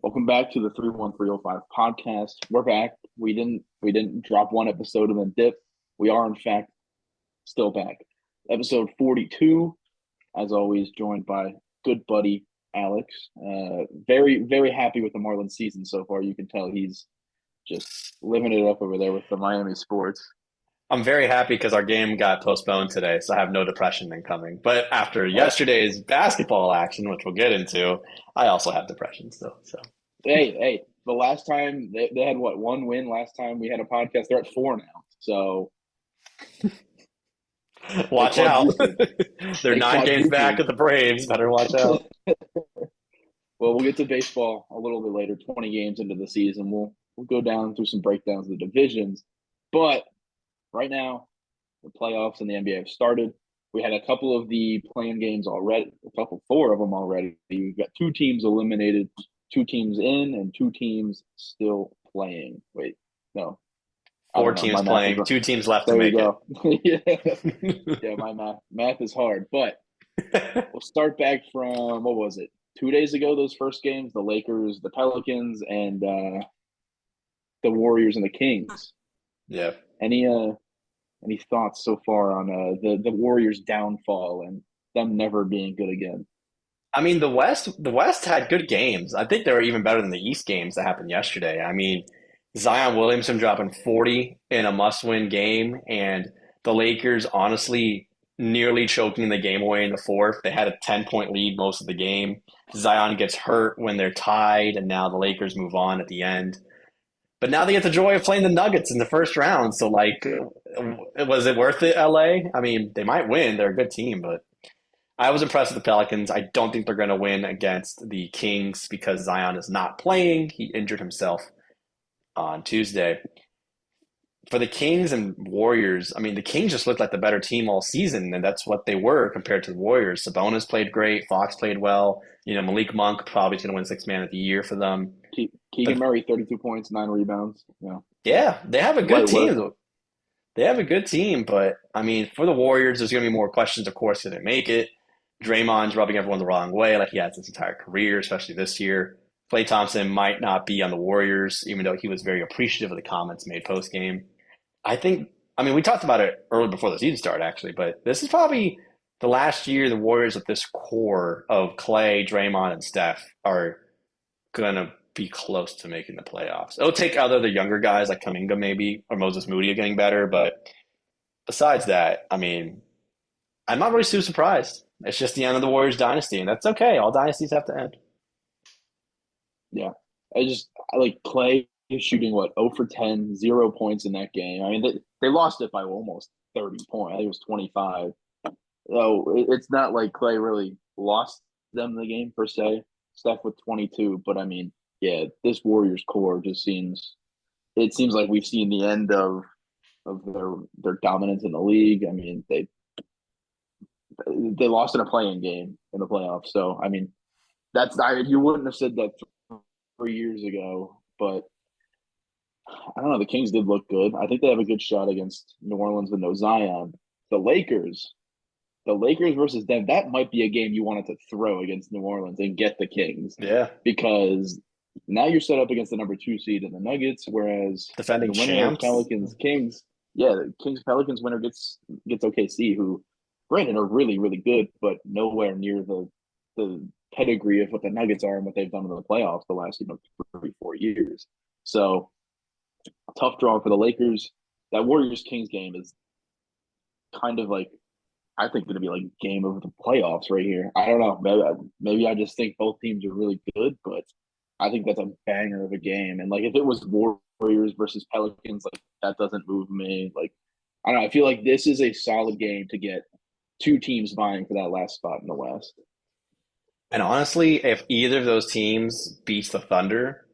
Welcome back to the 31305 podcast. We're back. We didn't drop one episode and then dip. We are in fact still back. Episode 42, as always, joined by good buddy Alex. Very, very happy with the Marlins season so far. You can tell he's just living it up over there with the Miami sports. I'm very happy because our game got postponed today, so I have no depression incoming. But after Oh, yesterday's basketball action, which we'll get into, I also have depression still. So hey, the last time they had what, one win last time we had a podcast? They're at four now. So they watch out. quadrupled. They're They 9 games back quadrupled. at the Braves. Better watch out. Well, we'll get to baseball a little bit later, 20 games into the season. We'll go down through some breakdowns of the divisions. But right now, the playoffs in the NBA have started. We had a couple of the playing games already, four of them already. We've got two teams eliminated, two teams in, and two teams still playing. Wait, no, I Four don't know. My teams math is playing, 2 teams left to there. You make it. go. Yeah, yeah. My math is hard, but we'll start back from what was it? 2 days ago, those first games, the Lakers, the Pelicans, and the Warriors and the Kings. Yeah. Any any thoughts so far on the Warriors' downfall and them never being good again? I mean, the West had good games. I think they were even better than the East games that happened yesterday. I mean, Zion Williamson dropping 40 in a must-win game, and the Lakers honestly nearly choking the game away in the fourth. They had a 10-point lead most of the game. Zion gets hurt when they're tied, and now the Lakers move on at the end. But now they get the joy of playing the Nuggets in the first round. So, like, was it worth it, LA? I mean, they might win. They're a good team, but I was impressed with the Pelicans. I don't think they're going to win against the Kings because Zion is not playing. He injured himself on Tuesday. For the Kings and Warriors, I mean, the Kings just looked like the better team all season, and that's what they were compared to the Warriors. Sabonis played great. Fox played well. Malik Monk probably going to win Sixth Man of the Year for them. Keegan But Murray, 32 points, 9 rebounds. Yeah, yeah, they have a good light work. team. They have a good team, but I mean, for the Warriors, there's going to be more questions, of course, did they make it? Draymond's rubbing everyone the wrong way, like he has his entire career, especially this year. Klay Thompson might not be on the Warriors, even though he was very appreciative of the comments made post game. I think, I mean, we talked about it early before the season started, actually, but this is probably the last year the Warriors with this core of Klay, Draymond, and Steph are going to be close to making the playoffs. It'll take other the younger guys like Kuminga maybe or Moses Moody getting better, but besides that, I mean, I'm not really too surprised. It's just the end of the Warriors dynasty, and that's okay. All dynasties have to end. Yeah, I like Clay shooting what 0 for 10, 0 points in that game. I mean, they lost it by almost 30 points. I think it was 25. So it's not like Clay really lost them the game per se. Steph with 22, but I mean, yeah, this Warriors core just seems it seems like we've seen the end of their dominance in the league. I mean, they lost in a playing game in the playoffs. So I mean, you wouldn't have said that 3 years ago, but I don't know. The Kings did look good. I think they have a good shot against New Orleans with no Zion. The Lakers, the Lakers versus them, that might be a game you wanted to throw against New Orleans and get the Kings Yeah. because now you're set up against the number 2 seed in the Nuggets, whereas Defending the winner of champs. Pelicans Kings, yeah, the Kings Pelicans winner gets OKC, who granted are really really good, but nowhere near the pedigree of what the Nuggets are and what they've done in the playoffs the last 3 4 years. So tough draw for the Lakers. That Warriors Kings game is kind of like I think going to be like game of the playoffs right here. I don't know. Maybe I just think both teams are really good, but I think that's a banger of a game. And like if it was Warriors versus Pelicans, like that doesn't move me. Like I don't know. I feel like this is a solid game to get two teams vying for that last spot in the West. And honestly, if either of those teams beats the Thunder,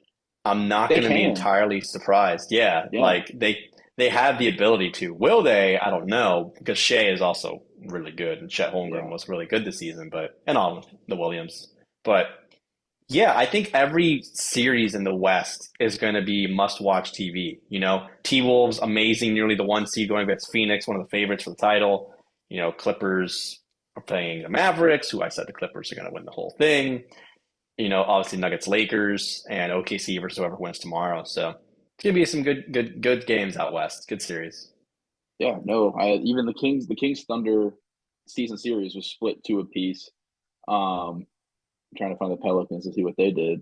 I'm not They going to be can, entirely surprised. Yeah, yeah, like they have the ability to. Will they? I don't know because Shea is also really good and Chet Holmgren yeah. was really good this season, but and all the Williams. But yeah, I think every series in the West is going to be must-watch TV. T-Wolves, amazing, nearly the 1 seed going against Phoenix, one of the favorites for the title. Clippers are playing the Mavericks, who I said the Clippers are going to win the whole thing. Obviously Nuggets Lakers and OKC versus whoever wins tomorrow. So it's gonna be some good games out west. Good series. Yeah, no, even the Kings Thunder season series was split two apiece. I'm trying to find the Pelicans to see what they did.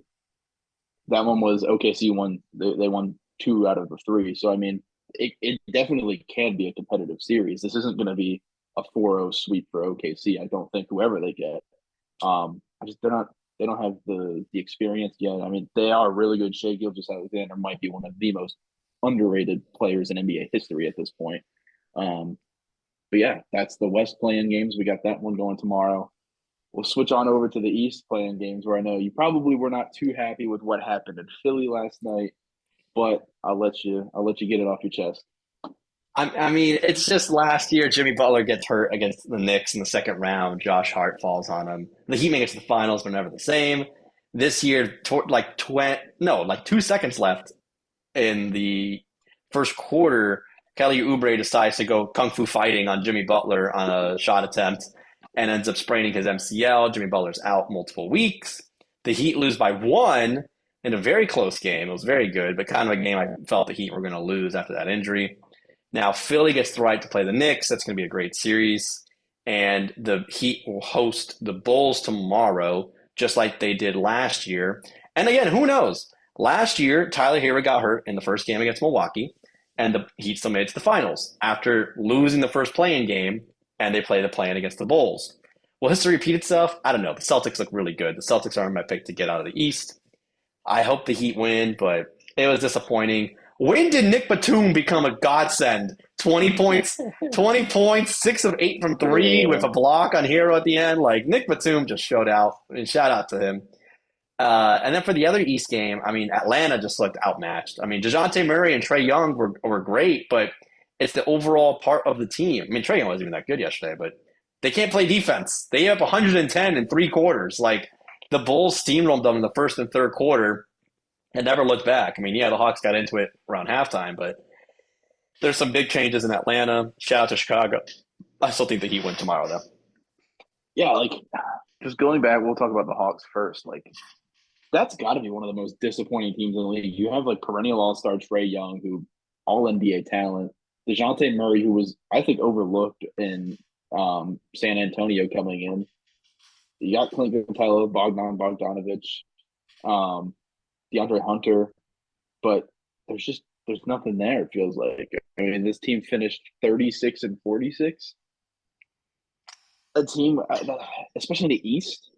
That one was OKC won. They won two out of the three. So I mean, it definitely can be a competitive series. This isn't going to be a 4-0 sweep for OKC. I don't think whoever they get. I just they don't have the experience yet. I mean, they are really good. Shea Gilgeous-Alexander might be one of the most underrated players in NBA history at this point. Um, but yeah, that's the West playing games. We got that one going tomorrow. We'll switch on over to the East playing games where I know you probably were not too happy with what happened in Philly last night, but I'll let you get it off your chest. I mean, it's just last year Jimmy Butler gets hurt against the Knicks in the second round. Josh Hart falls on him. The Heat make it to the finals, but never the same. This year, like 2 seconds left in the first quarter, Kelly Oubre decides to go kung fu fighting on Jimmy Butler on a shot attempt and ends up spraining his MCL. Jimmy Butler's out multiple weeks. The Heat lose by one in a very close game. It was very good, but kind of a game I felt the Heat were going to lose after that injury. Now, Philly gets the right to play the Knicks. That's going to be a great series. And the Heat will host the Bulls tomorrow, just like they did last year. And again, who knows? Last year, Tyler Hero got hurt in the first game against Milwaukee, and the Heat still made it to the finals after losing the first play-in game, and they play the play-in against the Bulls. Will history repeat itself? I don't know. The Celtics look really good. The Celtics are my pick to get out of the East. I hope the Heat win, but it was disappointing. When did Nick Batum become a godsend? 20 points, 20 points, 6 of 8 from three with Yeah, a block on Hero at the end. Like Nick Batum just showed out. And shout out to him. And then for the other East game, I mean, Atlanta just looked outmatched. I mean, DeJounte Murray and Trae Young were great, but it's the overall part of the team. I mean, Trae Young wasn't even that good yesterday, but they can't play defense. They have 110 in 3 quarters. Like the Bulls steamrolled them in the first and third quarter and never looked back. I mean, yeah, the Hawks got into it around halftime, but there's some big changes in Atlanta. Shout out to Chicago. I still think the Heat win tomorrow, though. yeah. Like just going back, we'll talk about the Hawks first. Like that's got to be one of the most disappointing teams in the league. You have like perennial All Star Trae Young, who All NBA talent, Dejounte Murray, who was I think overlooked in San Antonio coming in. You got Clint Capella, Bogdanovich, um, DeAndre Hunter, but there's nothing there. It feels like. I mean, this team finished 36-46. A team, especially in the East.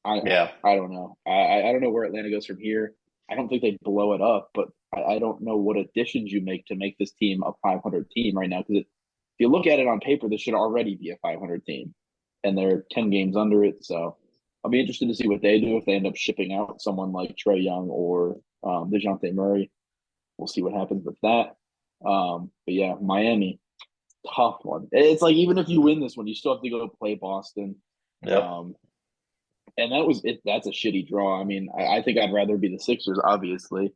I Yeah. I don't know. I don't know where Atlanta goes from here. I don't think they blow it up, but I don't know what additions you make to make this team a 500 team right now. Because if you look at it on paper, this should already be a 500 team, and they're 10 games under it. So I'll be interested to see what they do if they end up shipping out someone like Trae Young or Dejounte Murray. We'll see what happens with that. But yeah, Miami, tough one. It's like even if you win this one, you still have to go play Boston. Yep. Um, and that was it. That's a shitty draw. I mean, I think I'd rather be the Sixers, obviously.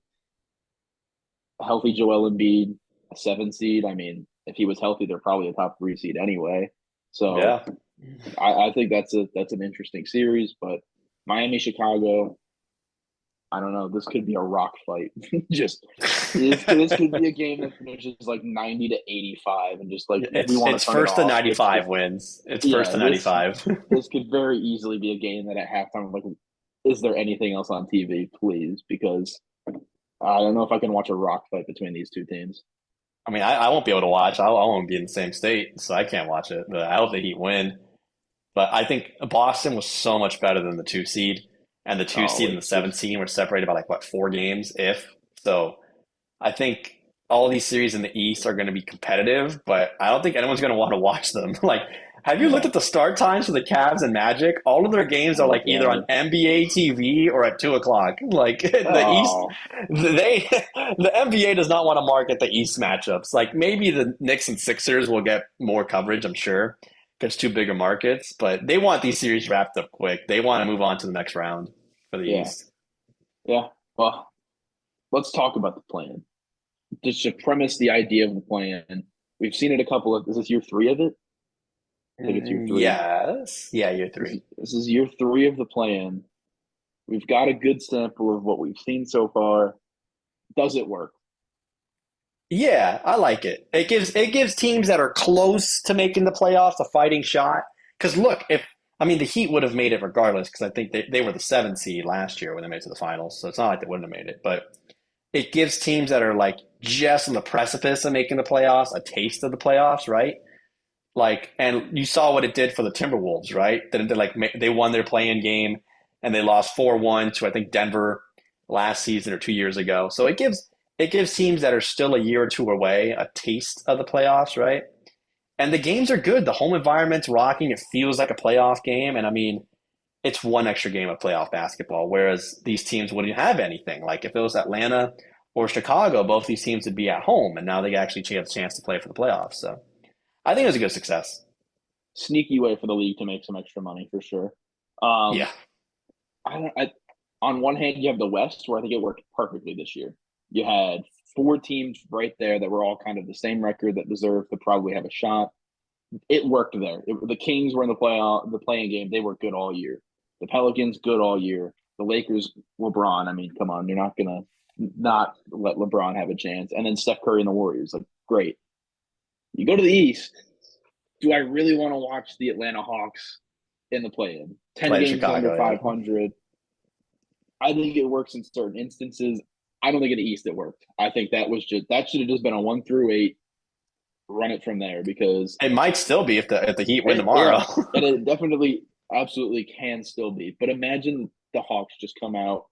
Healthy Joel Embiid, a 7 seed. I mean, if he was healthy, they're probably a top 3 seed anyway. So Yeah. I think that's an interesting series. But Miami, Chicago, I don't know. This could be a rock fight. Just this could be a game that finishes like 90-85, and just like we It's want it's to turn it first to off. It's 95 just wins. It's first yeah. to This 95. this could very easily be a game that at halftime, I'm like, is there anything else on TV, please? Because I don't know if I can watch a rock fight between these two teams. I mean, I won't be able to watch. I won't be in the same state, so I can't watch it. But I hope the Heat win. But I think Boston was so much better than the 2 seed, and the two Oh, seed and the it's just 17 were separated by like what 4 games, if so. I think all these series in the East are going to be competitive, but I don't think anyone's going to want to watch them. Like, have you looked no. at the start times for the Cavs and Magic? All of their games are Oh like either on god. NBA TV or at 2 o'clock. Like the East, Oh they the NBA does not want to market the East matchups. Like maybe the Knicks and Sixers will get more coverage, I'm sure, because two bigger markets. But they want these series wrapped up quick. They want to move on to the next round for the yeah, East. yeah. Well, let's talk about the plan. Just to premise the idea of the plan. We've seen it a couple of. Is this year three of it? I think it's year three. Yes, yeah, year This three. is, this is year three of the plan. We've got a good sample of what we've seen so far. Does it work? Yeah, I like it. It gives teams that are close to making the playoffs a fighting shot. Because look, if I mean the Heat would have made it regardless, because I think they were the 7th seed last year when they made it to the finals, so it's not like they wouldn't have made it. But it gives teams that are like just on the precipice of making the playoffs a taste of the playoffs, right? Like, and you saw what it did for the Timberwolves, right? They won their play-in game and they lost 4-1 to I think Denver last season or 2 years ago. So it gives teams that are still a year or two away a taste of the playoffs, right? And the games are good. The home environment's rocking. It feels like a playoff game, and I mean, it's one extra game of playoff basketball. Whereas these teams wouldn't have anything. Like if it was Atlanta or Chicago, both these teams would be at home, and now they actually have a chance to play for the playoffs. So I think it was a good success. Sneaky way for the league to make some extra money for sure. Yeah. I don't. On one hand, you have the West, where I think it worked perfectly this year. You had four teams right there that were all kind of the same record that deserved to probably have a shot. It worked there. The Kings were in the playing game. They were good all year. The Pelicans good all year. The Lakers, LeBron. I mean, come on, you're not gonna not let LeBron have a chance. And then Steph Curry and the Warriors, like great. You go to the East. Do I really want to watch the Atlanta Hawks in the play-in? 10 Play in games under Chicago, yeah. 500. I think it works in certain instances. I don't think in the East it worked. I think that should have just been a 1 through 8. Run it from there because It might still be if the Heat win yeah, tomorrow. and it definitely absolutely can still be. But imagine the Hawks just come out.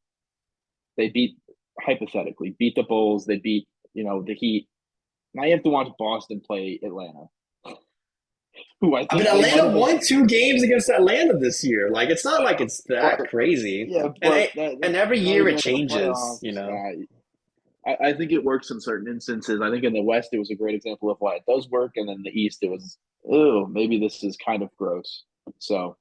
They beat hypothetically beat the Bulls. They beat the Heat. Now you have to watch Boston play Atlanta, who I I mean, think they might Atlanta have been. won 2 games against Atlanta this year. Like, it's not like it's that But crazy. yeah, And but it, and every now year you're it going to the changes, playoffs. I think it works in certain instances. I think in the West it was a great example of why it does work, and then the East it was, oh, maybe this is kind of gross. So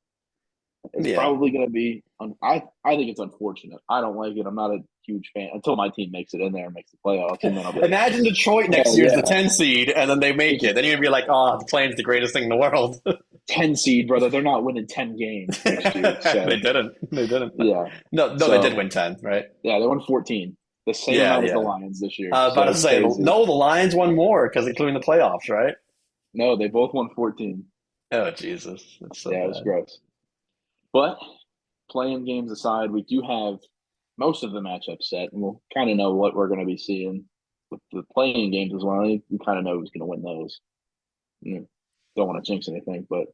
it's Yeah. probably going to be. I think it's unfortunate. I don't like it. I'm not a huge fan until my team makes it in there and makes the playoffs, and then I'll be like, Imagine Detroit next hell year is the yeah, 10 seed, and then they make it. Then you're gonna be like, oh, the plane's the greatest thing in the world. 10 seed, brother. They're not winning 10 games next year. They So didn't. They didn't. yeah, No, no, they did so win 10, right? yeah, they won 14, the same Yeah, amount as the yeah. Lions this year. I was about So to it's say, crazy. no, the Lions won more because including the playoffs, right? No, they both won 14. Oh, Jesus. That's so Yeah, it was bad. gross. But playing games aside, we do have most of the matchups set, and we'll kind of know what we're going to be seeing with the playing games as well. We kind of know who's going to win those. Don't want to jinx anything, but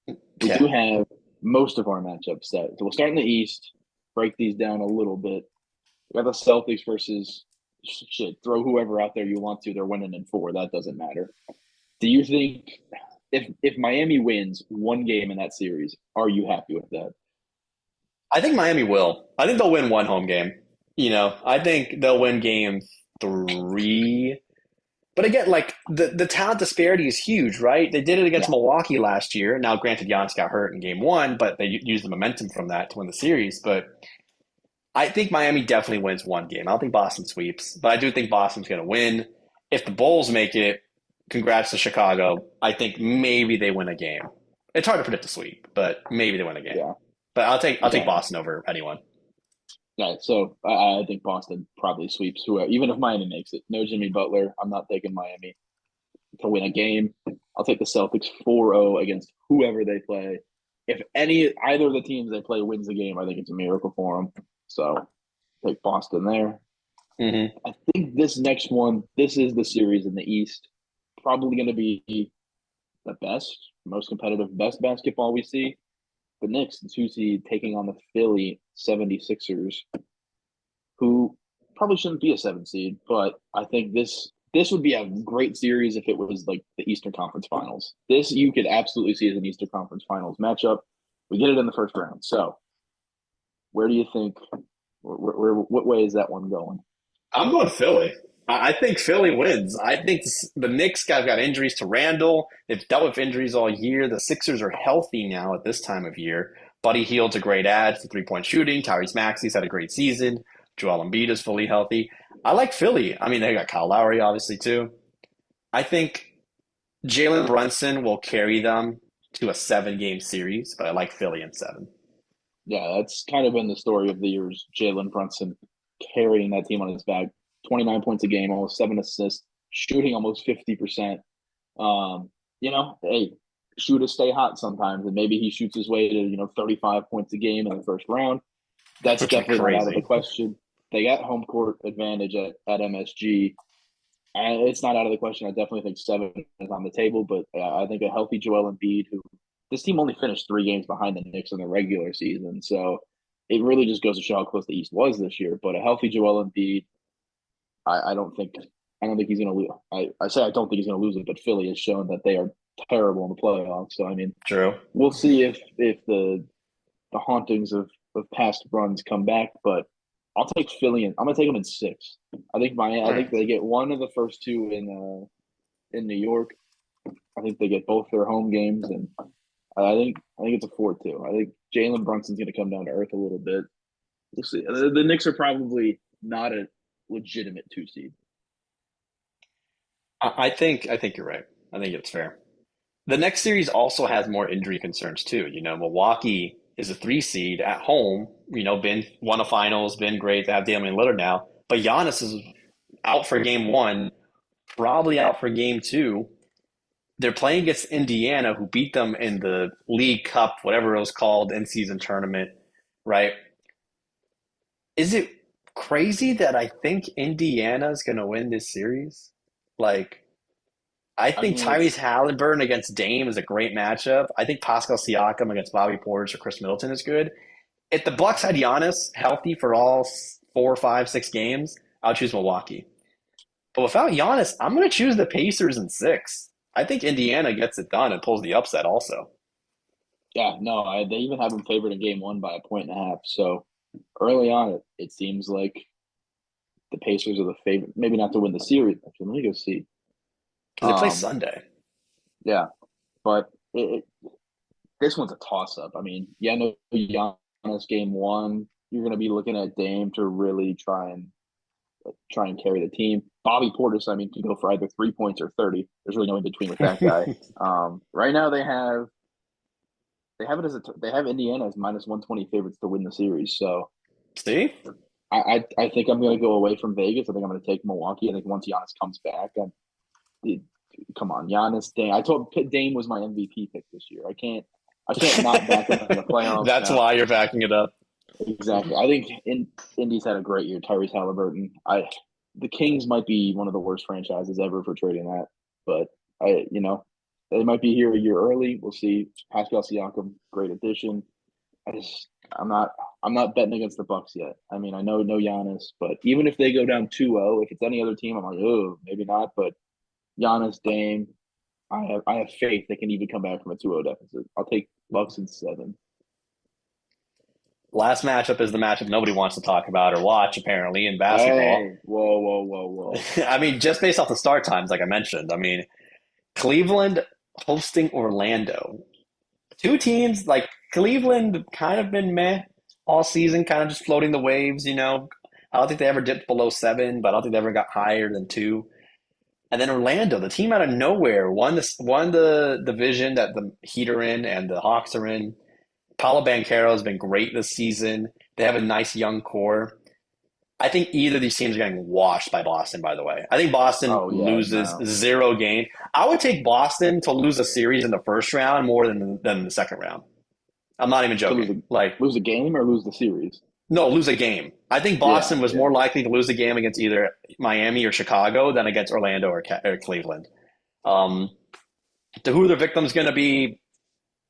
we Yeah. do have most of our matchups set. So we'll start in the East, break these down a little bit. We got the Celtics versus shit. Throw whoever out there you want to. They're winning in four. That doesn't matter. Do you think if Miami wins one game in that series, are you happy with that? I think Miami will. I think they'll win one home game. I think they'll win game 3. But again, like the talent disparity is huge, right? They did it against Yeah, Milwaukee last year. Now, granted, Giannis got hurt in game 1, but they used the momentum from that to win the series. But I think Miami definitely wins one game. I don't think Boston sweeps, but I do think Boston's going to win. If the Bulls make it, congrats to Chicago. I think maybe they win a game. It's hard to predict a sweep, but maybe they win a game. yeah, But I'll take yeah. Boston over anyone. Yeah, so I think Boston probably sweeps whoever, even if Miami makes it. No Jimmy Butler. I'm not taking Miami to win a game. I'll take the Celtics 4-0 against whoever they play. If either of the teams they play wins the game, I think it's a miracle for them. So take Boston there. Hmm. I think this next one, this is the series in the East. Probably going to be the best, most competitive, best basketball we see. The Knicks, the 2 seed, taking on the Philly 76ers, who probably shouldn't be a 7 seed, but I think this would be a great series if it was like the Eastern Conference Finals. This you could absolutely see as an Eastern Conference Finals matchup. We get it in the first round. So where do you think? What way is that one going? I'm going Philly. I think Philly wins. I think the Knicks guys got injuries to Randall. They've dealt with injuries all year. The Sixers are healthy now at this time of year. Buddy Hield's a great add for 3-point shooting. Tyrese Maxey's had a great season. Joel Embiid is fully healthy. I like Philly. I mean, they got Kyle Lowry, obviously, too. I think Jalen Brunson will carry them to a 7-game series, but I like Philly in 7. Yeah, that's kind of been the story of the years. Jalen Brunson carrying that team on his back, 29 points a game, almost 7 assists, shooting almost 50%. Um, hey, shooters stay hot sometimes, and maybe he shoots his way to 35 points a game in the first round. That's Which would be definitely not out of the crazy. question. They got home court advantage at MSG. And it's not out of the question. I definitely think 7 is on the table, but I think a healthy Joel Embiid, who this team only finished 3 games behind the Knicks in the regular season, so it really just goes to show how close the East was this year. But a healthy Joel Embiid, I don't think he's going to lose. I say I don't think he's going to lose it, but Philly has shown that they are terrible in the playoffs. So I mean, True. we'll see if the hauntings of past runs come back, but I'll take Philly. I'm gonna take them in 6. All I think right. they get one of the first two in New York. I think they get both their home games, and I think it's a 4-2. I think Jalen Brunson's gonna come down to earth a little bit. We'll see. The Knicks are probably not a legitimate 2 seed. I think you're right. I think it's fair. The next series also has more injury concerns too. Milwaukee is a 3 seed at home. Been won a finals, been great to have Damian Lillard now, but Giannis is out for game one, probably out for game two. They're playing against Indiana, who beat them in the League Cup, whatever it was called, in season tournament, right? Is it crazy that I think Indiana's going to win this series? Like, I I think mean, Tyrese it's Halliburton against Dame is a great matchup. I think Pascal Siakam against Bobby Portis or Chris Middleton is good. If the Bucks had Giannis healthy for all 4, 5, 6 games, I'll choose Milwaukee. But without Giannis, I'm going to choose the Pacers in 6. I think Indiana gets it done and pulls the upset also. yeah, no, they even have them favored in game one by a point and a half. So early on, it seems like the Pacers are the favorite. Maybe not to win the series. Actually, let me go see. Because they play Um, Sunday. yeah, but this one's a toss up. I mean, yeah, no, Giannis game one, you're going to be looking at Dame to really try and carry the team. Bobby Portis, I mean, can go for either 3 points or 30. There's really no in between with that guy. Right now they have Indiana as minus 120 favorites to win the series. So See? I think I'm going to go away from Vegas. I think I'm going to take Milwaukee. I think once Giannis comes back, it, come on, Giannis. Dame. I told Dame was my MVP pick this year. I can't not back him in the playoffs That's now. why you're backing it up. Exactly. I think Indy's had a great year. Tyrese Halliburton. The Kings might be one of the worst franchises ever for trading that, but they might be here a year early. We'll see. Pascal Siakam, great addition. I just I'm not betting against the Bucks yet. I mean, I know no Giannis, but even if they go down 2-0, if it's any other team, I'm like, oh, maybe not. But Giannis, Dame, I have faith they can even come back from a 2-0 deficit. I'll take Bucks in 7. Last matchup is the matchup nobody wants to talk about or watch, apparently, in basketball. Hey, whoa, whoa, whoa, whoa. I mean, just based off the start times, like I mentioned, I mean, Cleveland hosting Orlando. Two teams, like Cleveland, kind of been meh all season, kind of just floating the waves. I don't think they ever dipped below 7, but I don't think they ever got higher than 2. And then Orlando, the team out of nowhere, won the division that the Heat are in and the Hawks are in. Paolo Banchero has been great this season. They have a nice young core. I think either of these teams are getting washed by Boston, by the way. I think Boston Oh yeah, loses no. 0 game. I would take Boston to lose a series in the first round more than the second round. I'm not even To lose joking. a Like, lose a game or lose the series. no, lose a game. I think Yeah, Boston was yeah. more likely to lose a game against either Miami or Chicago than against Orlando or Cleveland. Um, to who the victim's going to be,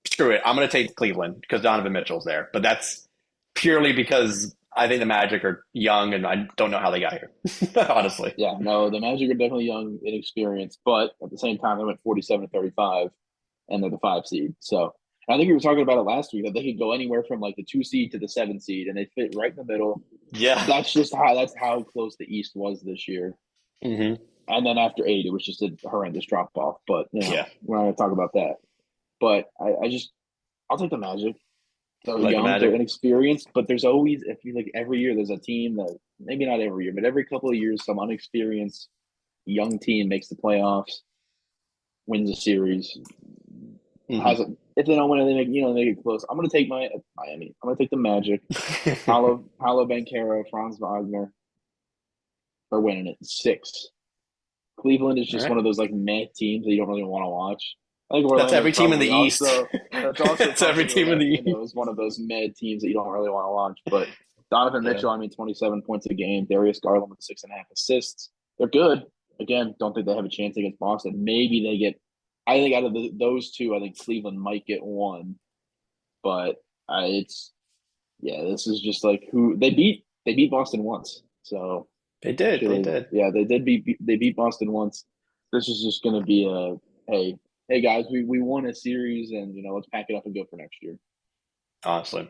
screw it. I'm going to take Cleveland because Donovan Mitchell's there. But that's purely because I think the Magic are young and I don't know how they got here, honestly. Yeah, no, the Magic are definitely young, inexperienced, but at the same time, they went 47-35, and they're the 5 seed. So I think we were talking about it last week that they could go anywhere from like the 2 seed to the 7 seed, and they fit right in the middle. Yeah. That's how close the East was this year. Hmm. And then after 8, it was just a horrendous drop off. But Yeah. we're not going to talk about that. But I'll take the Magic. They're You like the young, they're Magic? inexperienced, but there's always, if you like, every year there's a team that maybe not every year, but every couple of years, some unexperienced young team makes the playoffs, wins a series, Hmm. has a, if they don't win, they make it close. I'm gonna take my Miami. I'm gonna take the Magic. Paulo Banchero, Franz Wagner are winning it 6. Cleveland is All just right. one of those like meh teams that you don't really want to watch. I think That's Orlando's every team in the probably East. also that's also It's every probably team in the Orlando East. is one of those meh teams that you don't really want to watch. But Donovan Yeah. Mitchell, 27 points a game. Darius Garland with 6.5 assists. They're good. Again, don't think they have a chance against Boston. Maybe they get. I think out of those two, I think Cleveland might get one. But it's yeah, this is just like who they beat. They beat Boston once, so They did. They actually, did. yeah, they beat Boston once. This is just going to be a hey guys, we won a series, and let's pack it up and go for next year. Honestly.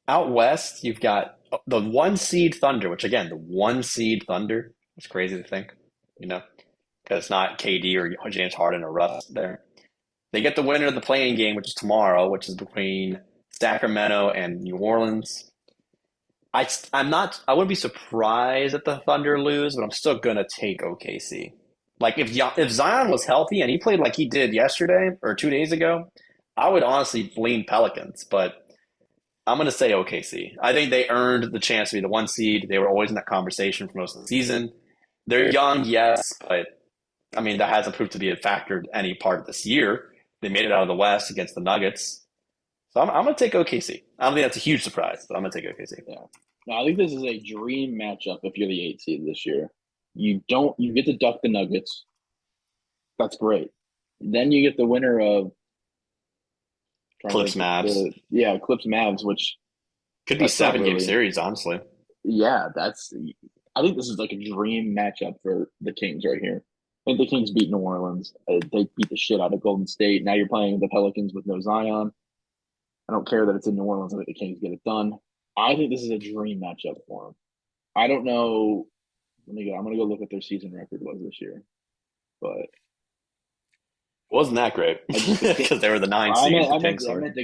Out west, you've got the one seed Thunder, which again, the one seed Thunder. It's crazy to think, you know, because it's not KD or James Harden or Russ there. They get the winner of the playing game, which is tomorrow, which is between Sacramento and New Orleans. I'm not. I wouldn't be surprised if the Thunder lose, but I'm still gonna take OKC. Like if Zion was healthy and he played like he did yesterday or 2 days ago, I would honestly lean Pelicans. But I'm gonna say OKC. I think they earned the chance to be the one seed. They were always in that conversation for most of the season. They're young, yes, but I mean that hasn't proved to be a factor any part of this year. They made it out of the West against the Nuggets. So I'm going to take OKC. I don't think that's a huge surprise, but I'm going to take OKC. Yeah, no, I think this is a dream matchup if you're the 8 seed this year. You get to duck the Nuggets. That's great. Then you get the winner of trying to Clips, think Mavs. the Clips Mavs, which Could be that's not 7 game really. series, honestly. Yeah, that's. I think this is like a dream matchup for the Kings right here. I think the Kings beat New Orleans. They beat the shit out of Golden State. Now you're playing the Pelicans with no Zion. I don't care that it's in New Orleans. I think the Kings get it done. I think this is a dream matchup for them. I don't know. Let me go. I'm gonna go look at their season record was this year, but Wasn't that great I just the King. because they were the 9 I seed. meant The I meant Kings I were. meant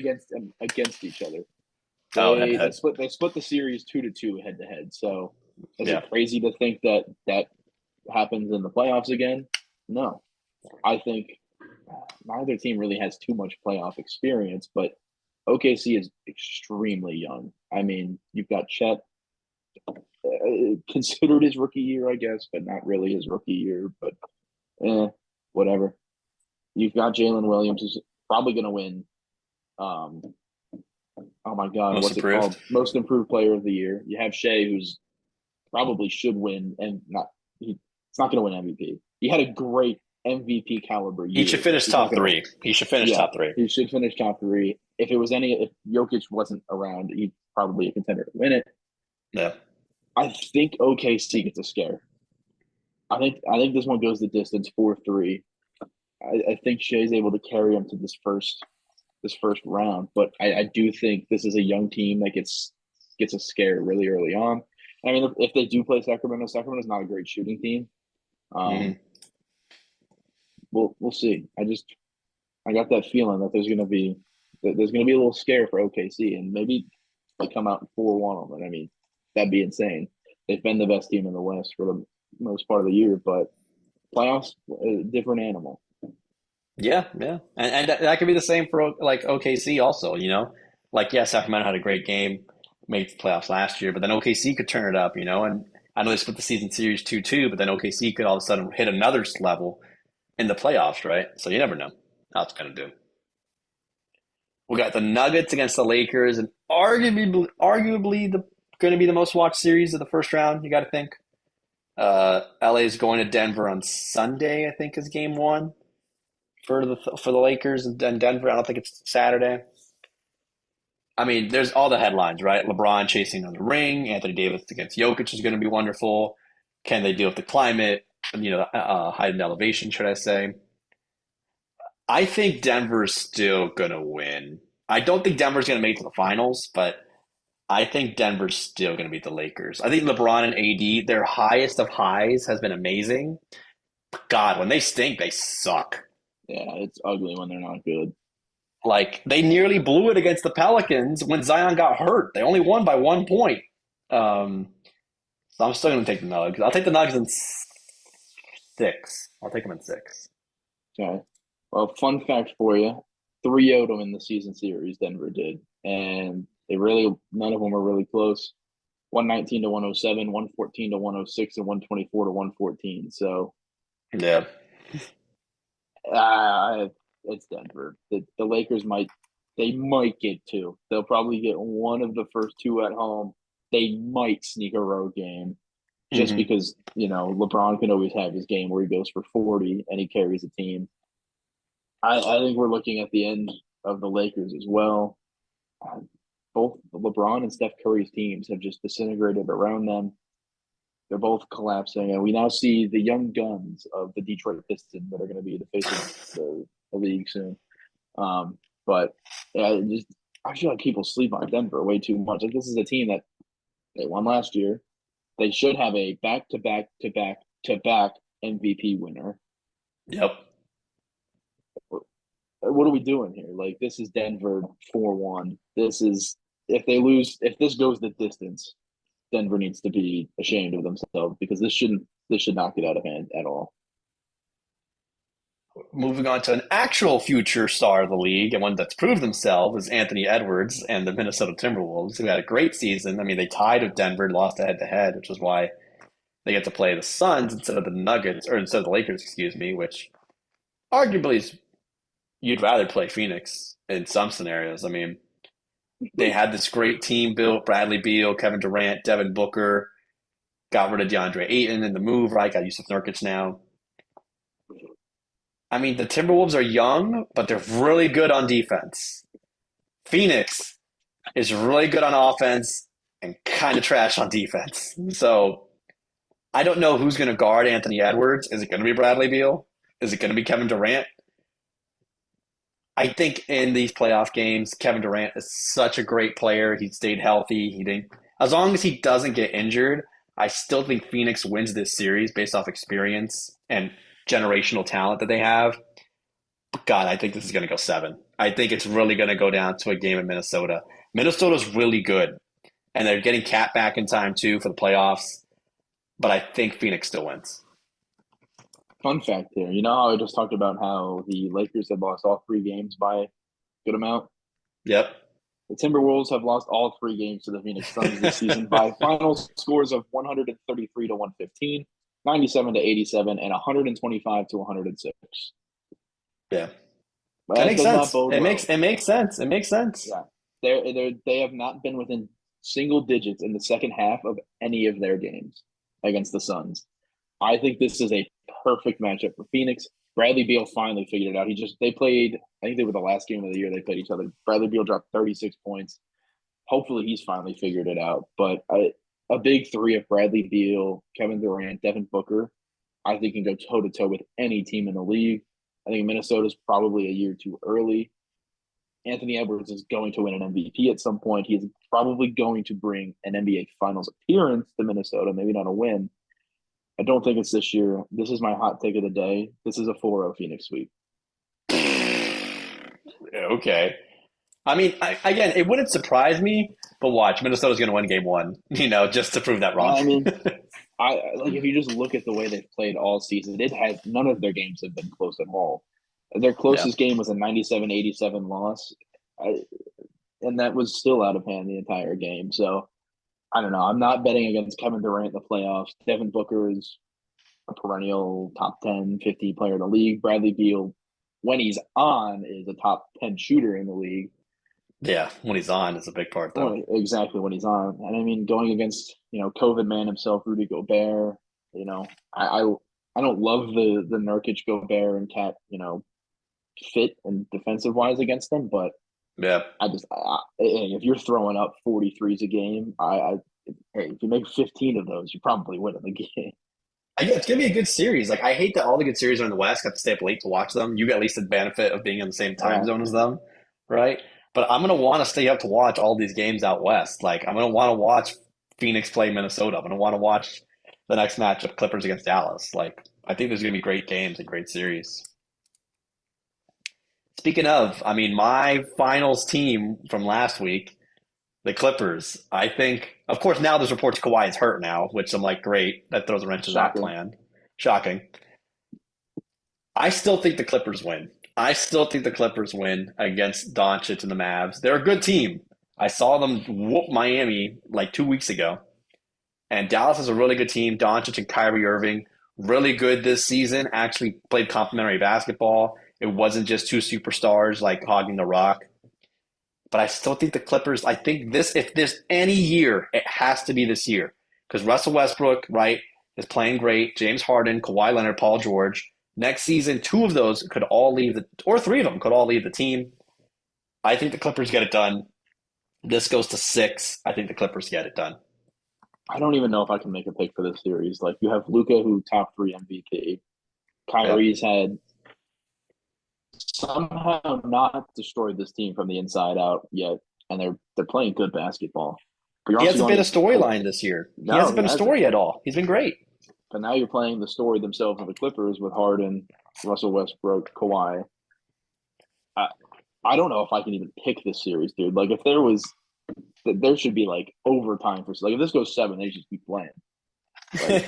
against each other. Oh, head to They head. split the series 2-2 head to head. So is Yeah. it crazy to think that that happens in the playoffs again? No, I think neither team really has too much playoff experience, but OKC is extremely young. I mean, you've got Chet, considered his rookie year, I guess, but not really his rookie year. But whatever. You've got Jalen Williams, who's probably going to win. Um, oh my God, Most what's it improved. called? Most Improved Player of the Year. You have Shea, who's probably should win, and not he's not going to win MVP. He had a great MVP caliber He should year, but finish he's not top going to. three. He should finish Yeah, top three. he should finish top 3. If Jokic wasn't around, he'd probably a contender to win it. Yeah. I think OKC gets a scare. I think this one goes the distance 4-3. I think Shea's able to carry him to this first round, but I do think this is a young team that gets a scare really early on. I mean, if they do play Sacramento, Sacramento's not a great shooting team. Um, Hmm. we'll see. I got that feeling that there's gonna be a little scare for OKC, and maybe they come out 4-1 on it. I mean, that'd be insane. They've been the best team in the West for the most part of the year, but playoffs, a different animal. Yeah, yeah, and that could be the same for like OKC also. Like yeah, Sacramento had a great game, made the playoffs last year, but then OKC could turn it up. And I know they split the season series 2-2, but then OKC could all of a sudden hit another level in the playoffs, right? So you never know how it's going to do. We got the Nuggets against the Lakers, and arguably the going to be the most watched series of the first round. You got to think. LA is going to Denver on Sunday. I think is game one for the Lakers and Denver. I don't think it's Saturday. I mean, there's all the headlines, right? LeBron chasing on the ring. Anthony Davis against Jokic is going to be wonderful. Can they deal with the climate? Height and elevation, should I say? I think Denver's still going to win. I don't think Denver's going to make it to the finals, but I think Denver's still going to beat the Lakers. I think LeBron and AD, their highest of highs has been amazing. God, when they stink, they suck. Yeah, it's ugly when they're not good. Like they nearly blew it against the Pelicans when Zion got hurt. They only won by 1 point. Um, so I'm still going to take the Nuggets. I'll take the Nuggets in 6. I'll take them in 6. Okay. Well, fun fact for you: 3-0 them in the season series. Denver did, and they really none of them were really close. 119 to 107, 114 to 106, and 124 to 114. So Yeah. it's Denver. The Lakers might get two. They'll probably get one of the first two at home. They might sneak a road game just Hmm. because, LeBron can always have his game where he goes for 40 and he carries a team. I think we're looking at the end of the Lakers as well. Uh, Both LeBron and Steph Curry's teams have just disintegrated around them. They're both collapsing, and we now see the young guns of the Detroit Pistons that are going to be the face of the league soon. But yeah, I feel like people sleep on Denver way too much. Like this is a team that they won last year. They should have a back to back to back to back MVP winner. Yep. What are we doing here? Like this is Denver 4-1. This is if this goes the distance, Denver needs to be ashamed of themselves because this should not get out of hand at all. Moving on to an actual future star of the league and one that's proved himself is Anthony Edwards and the Minnesota Timberwolves, who had a great season. I mean, they tied with Denver, lost head to head, which is why they get to play the Suns instead of the Nuggets, or instead of the Lakers, excuse me, which arguably is, you'd rather play Phoenix in some scenarios. I mean, they had this great team built: Bradley Beal, Kevin Durant, Devin Booker, got rid of DeAndre Ayton in the move, right? Got Yusuf Nurkic now. I mean, the Timberwolves are young, but they're really good on defense. Phoenix is really good on offense and kind of trash on defense. So I don't know who's going to guard Anthony Edwards. Is it going to be Bradley Beal? Is it going to be Kevin Durant? I think in these playoff games, Kevin Durant is such a great player. He stayed healthy. He didn't, as long as he doesn't get injured, I still think Phoenix wins this series based off experience and generational talent that they have. God, I think this is going to go seven. I think it's really going to go down to a game in Minnesota. Minnesota's really good, and they're getting Cat back in time too for the playoffs. But I think Phoenix still wins. Fun fact here. You know how I just talked about how the Lakers have lost all three games by a good amount? Yep. The Timberwolves have lost all three games to the Phoenix Suns this season by final scores of 133 to 115, 97 to 87, and 125 to 106. Yeah. That That makes does not sense. bode well. It makes sense. It makes sense. Yeah. They have not been within single digits in the second half of any of their games against the Suns. I think this is a perfect matchup for Phoenix. Bradley Beal finally figured it out. They played, I think they were the last game of the year they played each other. Bradley Beal dropped 36 points. Hopefully he's finally figured it out. But a big three of Bradley Beal, Kevin Durant, Devin Booker, I think can go toe to toe with any team in the league. I think Minnesota's probably a year too early. Anthony Edwards is going to win an MVP at some point. He's probably going to bring an NBA Finals appearance to Minnesota, maybe not a win. I don't think it's this year. This is my hot take of the day. This is a 4-0 Phoenix sweep. Okay. I mean, again, it wouldn't surprise me, but watch, Minnesota's going to win game one, just to prove that wrong. I mean, I like if you just look at the way they've played all season, it has none of their games have been close at all. Their Yeah. closest game was a 97-87 loss, and that was still out of hand the entire game. So I don't know. I'm not betting against Kevin Durant in the playoffs. Devin Booker is a perennial top 10, 50 player in the league. Bradley Beal, when he's on, is a top 10 shooter in the league. Yeah. When he's on, it's a big part, though. Well, exactly when he's on. And I mean, going against, COVID man himself, Rudy Gobert, you know, I, I, I don't love the Nurkic, Gobert, and Cat, fit and defensive wise against them, but Yeah. if you're throwing up 43s a game, hey, if you make 15 of those, you probably win the game. Yeah, it's gonna be a good series. Like I hate that all the good series are in the West. Got to stay up late to watch them. You get at least the benefit of being in the same time Yeah. zone as them, right? But I'm gonna want to stay up to watch all these games out West. Like I'm gonna want to watch Phoenix play Minnesota. I'm gonna want to watch the next matchup, Clippers against Dallas. Like I think there's gonna be great games and great series. Speaking of, I mean, my finals team from last week, the Clippers. I think, of course, now there's reports Kawhi is hurt now, which I'm like, great. That throws a wrench to that Shocking. plan. Shocking. I still think the Clippers win. I still think the Clippers win against Doncic and the Mavs. They're a good team. I saw them whoop Miami like 2 weeks ago. And Dallas is a really good team. Doncic and Kyrie Irving, really good this season. Actually played complementary basketball. It wasn't just two superstars like hogging the rock. But I still think the Clippers, I think this, if there's any year, it has to be this year. Because Russell Westbrook, right, is playing great. James Harden, Kawhi Leonard, Paul George. Next season, two of those could all leave or three of them could all leave the team. I think the Clippers get it done. This goes to six. I think the Clippers get it done. I don't even know if I can make a pick for this series. Like you have Luca, who top three MVP. Yep. Kyrie's had somehow not destroyed this team from the inside out yet, and they're playing good basketball. But you're He also hasn't been a going to storyline this year. He no, hasn't he been a hasn't. story at all. He's been great. But now you're playing the story themselves of the Clippers with Harden, Russell Westbrook, Kawhi. I, I don't know if I can even pick this series, dude. Like if there should be like overtime for like if this goes seven, they just keep playing. Like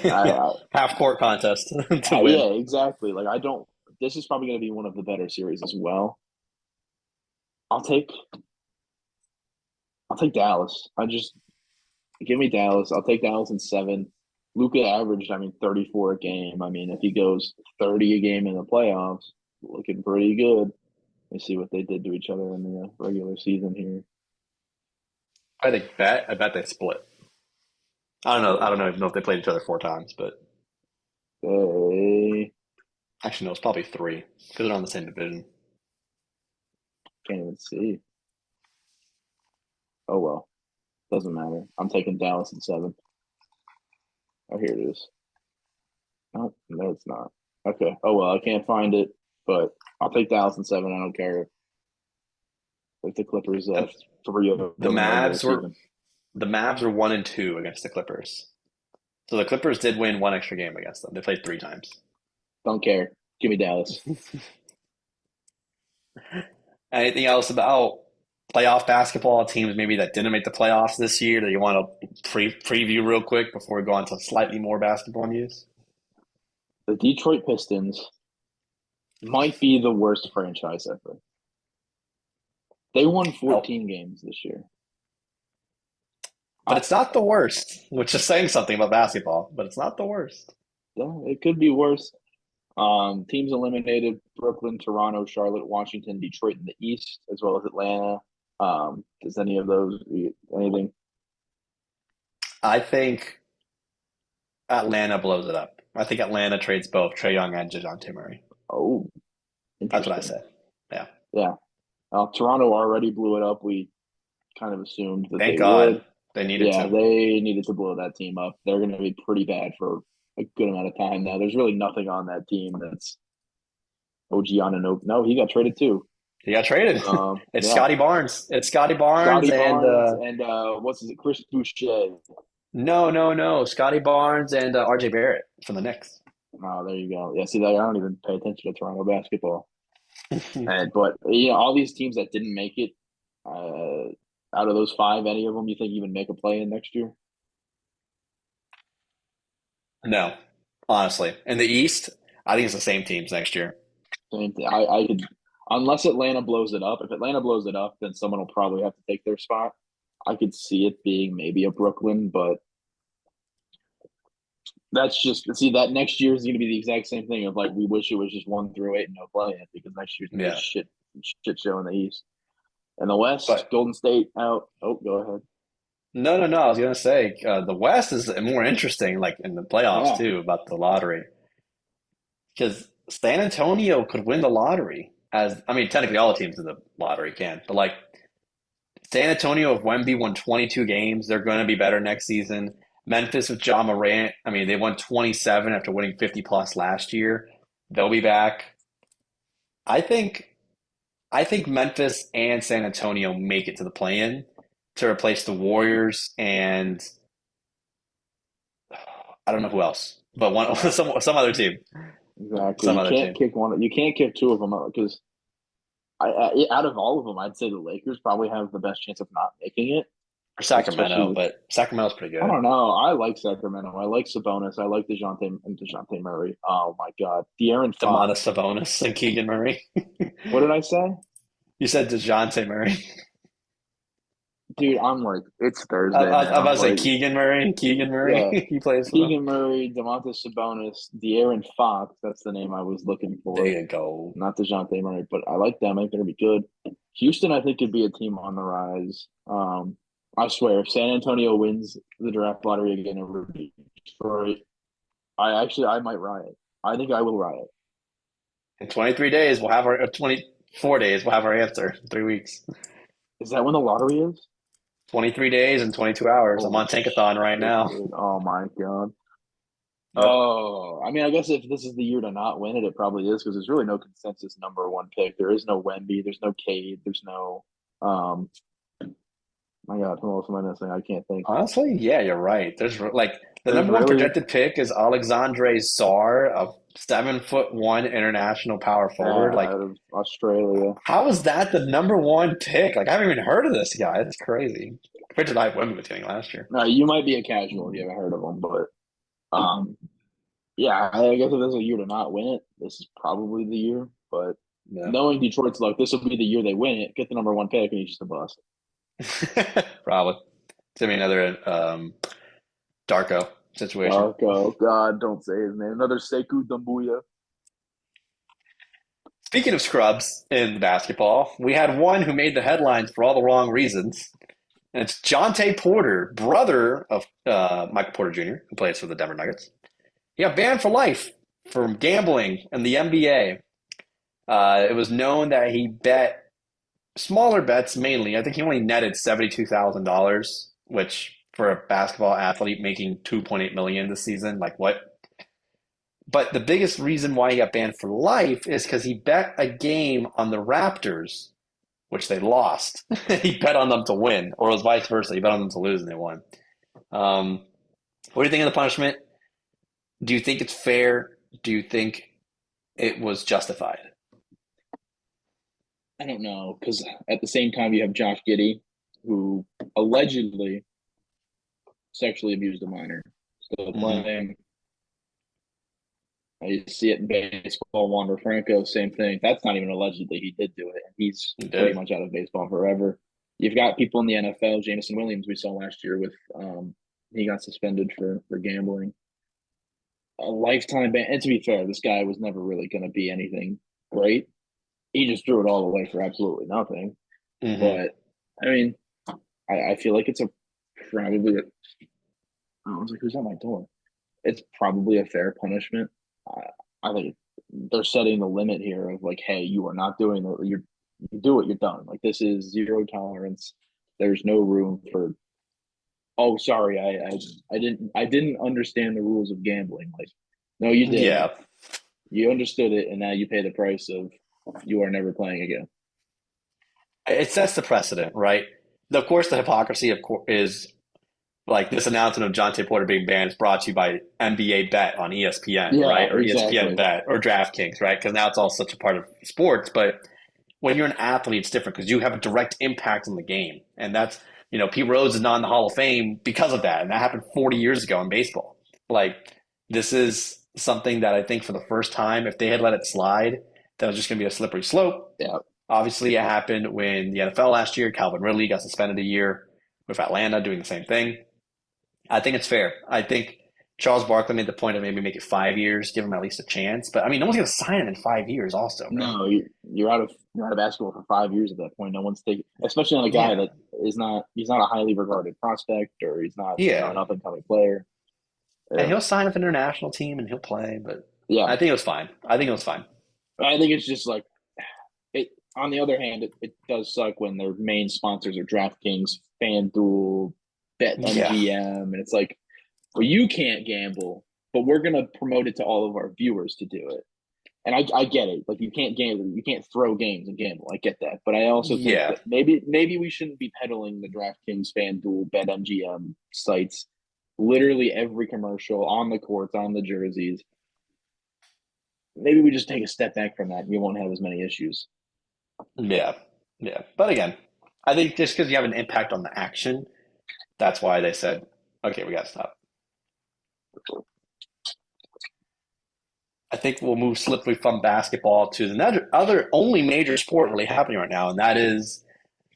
Half court contest to yeah, win. exactly. Like I don't. This is probably going to be one of the better series as well. I'll take I'll take Dallas. I just give me Dallas. I'll take Dallas in seven. Luka averaged, 34 a game. I mean, if he goes 30 a game in the playoffs, looking pretty good. Let's see what they did to each other in the regular season here. I bet they split. I don't know if they played each other four times, but They actually no, it's probably three because they're on the same division. can't even see. Oh well, doesn't matter. I'm taking Dallas in seven. Oh, here it is. Oh, no, it's not. Okay. Oh well, I can't find it, but I'll take Dallas in seven. I don't care if the Clippers And three of the them in the regular Mavs were season. the Mavs were 1-2 against the Clippers. So the Clippers did win one extra game against them. They played three times. Don't care. Give me Dallas. Anything else about playoff basketball teams maybe that didn't make the playoffs this year that you want to preview real quick before we go on to slightly more basketball news? The Detroit Pistons might be the worst franchise ever. They won Oh, 14 games this year. but I, it's not the worst, which is saying something about basketball, but it's not the worst. yeah, it could be worse. Teams eliminated Brooklyn, Toronto, Charlotte, Washington, Detroit in the East, as well as Atlanta. Does any of those anything? I think Atlanta blows it up. I think Atlanta trades both Trae Young and DeJounte Murray. Oh, That's what I interesting. said. Yeah. Yeah. Toronto already blew it up. We kind of assumed that Thank they God would. they needed Yeah, to. they needed to blow that team up. They're going to be pretty bad for a good amount of time now. There's really nothing on that team that's OG on and no, he got traded too. He got traded. It's Yeah, Scotty Barnes. It's Scotty Barnes Scotty and Barnes and what's his Chris Boucher. no. Scotty Barnes and RJ Barrett from the Knicks. Oh, there you go. Yeah, see, I don't even pay attention to Toronto basketball. And but all these teams that didn't make it, uh, out of those five, any of them you think even make a play in next year? No, honestly. In the East, I think it's the same teams next year. Same thing. I could, unless Atlanta blows it up. If Atlanta blows it up, then someone will probably have to take their spot. I could see it being maybe a Brooklyn, but that's just see that next year is going to be the exact same thing of like we wish it was just 1 through 8 and no play in because next year's going to be a Yeah. shit show in the East. And the West, But Golden State out. Oh, go ahead. no. I was gonna say the West is more interesting, like in the playoffs Yeah, too, about the lottery, because San Antonio could win the lottery. As I mean, technically all the teams in the lottery can, but like San Antonio, if Wemby won 22 games, they're going to be better next season. Memphis with John Morant, I mean, they won 27 after winning 50 plus last year. They'll be back. I think I think Memphis and San Antonio make it to the play-in to replace the Warriors and I don't know who else, but one yeah, some other team, exactly. some You other can't team. kick one. You can't kick two of them out because out of all of them, I'd say the Lakers probably have the best chance of not making it. Or Sacramento, especially. but Sacramento's pretty I good. don't know. I like Sacramento. I like Sabonis. I like Dejounte Murray. Oh my God, De'Aaron Fox. Demonis Sabonis and Keegan Murray. What did I say, You said DeJounte Murray. dude? I'm like, it's I, Thursday, I, man. I'm I'm about to say like, Keegan Murray. Keegan yeah, Murray. He plays for them. Keegan Murray, Demontis Sabonis, De'Aaron Fox. That's the name I was looking There for. you go. Not Dejounte Murray, but I like them. I think they're gonna be good. Houston, I think, could be a team on the rise. I swear, if San Antonio wins the draft lottery again over Detroit, I might riot. I think I will riot. In 23 days, we'll have our 24 days. We'll have our answer. 3 weeks. Is that when the lottery is? 23 days and 22 hours. I'm Holy on Tankathon right shit, now. dude! Oh my god. Yep. Oh, I mean, I guess if this is the year to not win it, it probably is because there's really no consensus number one pick. There is no Wemby. There's no Cade. There's no. Um, my God, who else am I missing? I can't think. Honestly, yeah, you're right. There's like the There's number one really, projected pick is Alexandre Sarr, a 7'1" international power forward. Like, out of Australia. how is that the number one pick? Like, I haven't even heard of this guy. That's crazy. Compared to the hype women were doing last year. Now you might be a casual if you haven't heard of him, but um, yeah, I guess if there's a year to not win it, this is probably the year. But Yeah. knowing Detroit's luck, this will be the year they win it, get the number one pick, and he's just a bust. Probably. It's gonna be another Darko situation. Darko, God, don't say his name. Another Sekou Doumbouya. Speaking of scrubs in basketball, we had one who made the headlines for all the wrong reasons, and it's Jonte Porter, brother of Michael Porter Jr., who plays for the Denver Nuggets. He got banned for life from gambling in the NBA. It was known that he bet smaller bets mainly. I think he only netted $72,000, which for a basketball athlete making 2.8 million this season, like what? But the biggest reason why he got banned for life is because he bet a game on the Raptors, which they lost. He bet on them to win, or it was vice versa. He bet on them to lose and they won. What do you think of the punishment? Do you think it's fair? Do you think it was justified? I don't know because at the same time you have Josh Giddey, who allegedly sexually abused a minor, still Mm-hmm. playing. I see it in baseball. Wander Franco, same thing. That's not even allegedly he did do it. He's He pretty did. much out of baseball forever. You've got people in the NFL. Jameson Williams, we saw last year with he got suspended for gambling. A lifetime ban. And to be fair, this guy was never really going to be anything great. He just threw it all away for absolutely nothing. Mm-hmm. But I mean, I feel like it's a probably. I was like, who's at my door? It's probably a fair punishment. I think they're setting the limit here of like, hey, you are not doing it. You do it, you're done. Like this is zero tolerance. There's no room for. Oh, sorry, I didn't understand the rules of gambling. Like, no, you did. Yeah. You understood it, and now you pay the price of you are never playing again. It sets the precedent, right? Of course, the hypocrisy of course is like this announcement of Jonte Porter being banned is brought to you by NBA Bet on ESPN, Yeah, right? Or ESPN exactly. Bet or DraftKings, right? Because now it's all such a part of sports. But when you're an athlete, it's different because you have a direct impact on the game. And that's, Pete Rose is not in the Hall of Fame because of that. And that happened 40 years ago in baseball. Like, this is something that I think for the first time, if they had let it slide, that was just going to be a slippery slope. Yeah. Obviously, it happened when the NFL last year, Calvin Ridley got suspended a year with Atlanta doing the same thing. I think it's fair. I think Charles Barkley made the point of maybe make it 5 years, give him at least a chance. But I mean, no one's going to sign him in 5 years, also, right? No, you're out of basketball for 5 years at that point. No one's taking, especially on a guy Yeah, that is not he's not a highly regarded prospect or he's not an yeah. up and coming player. And Yeah, he'll sign with an international team and he'll play. But yeah. I think it was fine. I think it was fine. I think it's just like it. On the other hand, it does suck when their main sponsors are DraftKings, FanDuel, Yeah, BetMGM, and it's like, well, you can't gamble, but we're gonna promote it to all of our viewers to do it. And I get it. Like you can't gamble, you can't throw games and gamble. I get that, but I also think yeah. that maybe we shouldn't be peddling the DraftKings, FanDuel, BetMGM sites. Literally every commercial on the courts, on the jerseys. Maybe we just take a step back from that, and we won't have as many issues. Yeah, yeah. But again, I think just because you have an impact on the action That's why they said, okay, we got to stop. I think we'll move swiftly from basketball to the other only major sport really happening right now, and that is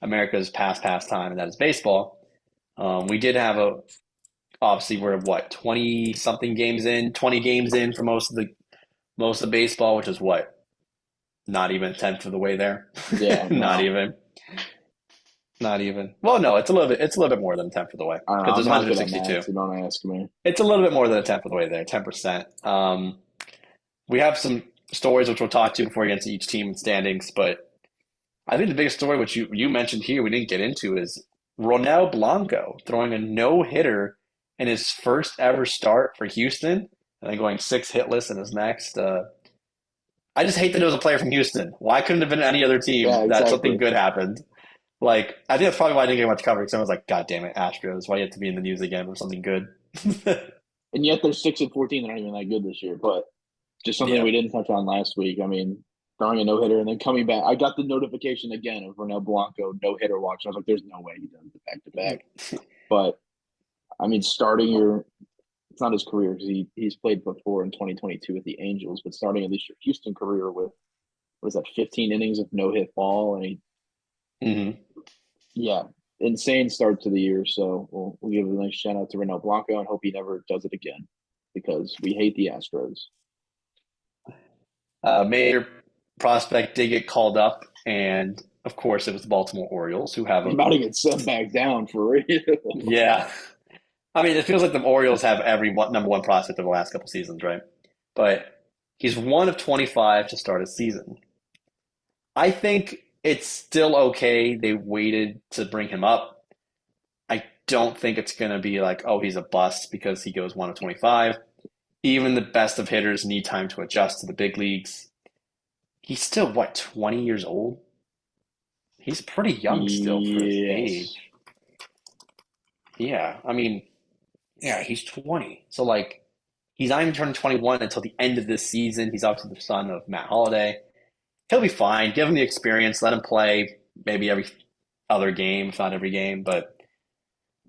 America's pastime, and that is baseball. We did have obviously we're what 20 something games in, 20 games in for most of baseball, which is what not even a tenth of the way there. Yeah, not no, even, not even. Well, no, it's a little bit more than a tenth of the way I don't know. because there's I'm not good at 162. math, so don't ask me. It's a little bit more than a tenth of the way there, 10%. We have some stories which we'll talk to before we get into each team and standings, but I think the biggest story, which you mentioned here, we didn't get into, is Ronel Blanco throwing a no hitter in his first ever start for Houston, and then going six hitless in his next. I just hate that it was a player from Houston. Why couldn't it have been any other Yeah, team that something exactly. good happened? Like, I think that's probably why I didn't get much coverage. Someone was like, "God damn it, Astros! Why do you have to be in the news again for something good?" And yet they're 6-14. They're not even that good this year. But just something Yeah, we didn't touch on last week. I mean, throwing a no hitter and then coming back. I got the notification again of Ronel Blanco no hitter watch. I was like, "There's no way he does it back to back." But I mean, starting your it's not his career because he's played before in 2022 with the Angels, but starting at least your Houston career with what is that 15 innings of no hit ball and he hmm yeah insane start to the year. So we'll give a nice shout out to Ronel Blanco and hope he never does it again because we hate the Astros. major prospect did get called up, and of course, it was the Baltimore Orioles who have He's a about to get sent back down for real. yeah. I mean, it feels like the Orioles have every number one prospect of the last couple seasons, right? But he's one of 25 to start a season. I think it's still okay. They waited to bring him up. I don't think it's going to be like, oh, he's a bust because he goes 1 of 25. Even the best of hitters need time to adjust to the big leagues. He's still, what, 20 years old? He's pretty young still for his Yes. age. Yeah, I mean, yeah, he's 20. So, like, he's not even turning 21 until the end of this season. He's obviously the son of Matt Holliday. He'll be fine. Give him the experience. Let him play maybe every other game, if not every game. But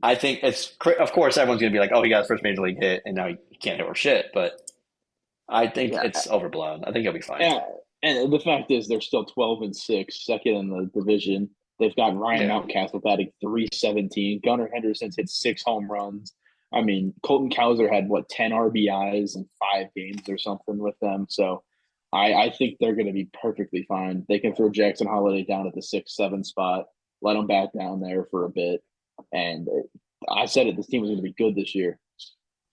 I think of course, everyone's going to be like, oh, he got his first major league hit and now he can't hit or shit. But I think Yeah. it's overblown. I think he'll be fine. Yeah. And the fact is, they're still 12-6, second in the division. They've got Ryan Yeah. Mountcastle batting 317. Gunnar Henderson's hit 6 home runs. I mean, Colton Cowser had what 10 RBIs in 5 games or something with them. So I think they're going to be perfectly fine. They can throw Jackson Holiday down at the 6-7 spot, let him back down there for a bit. And I said it, this team was going to be good this year.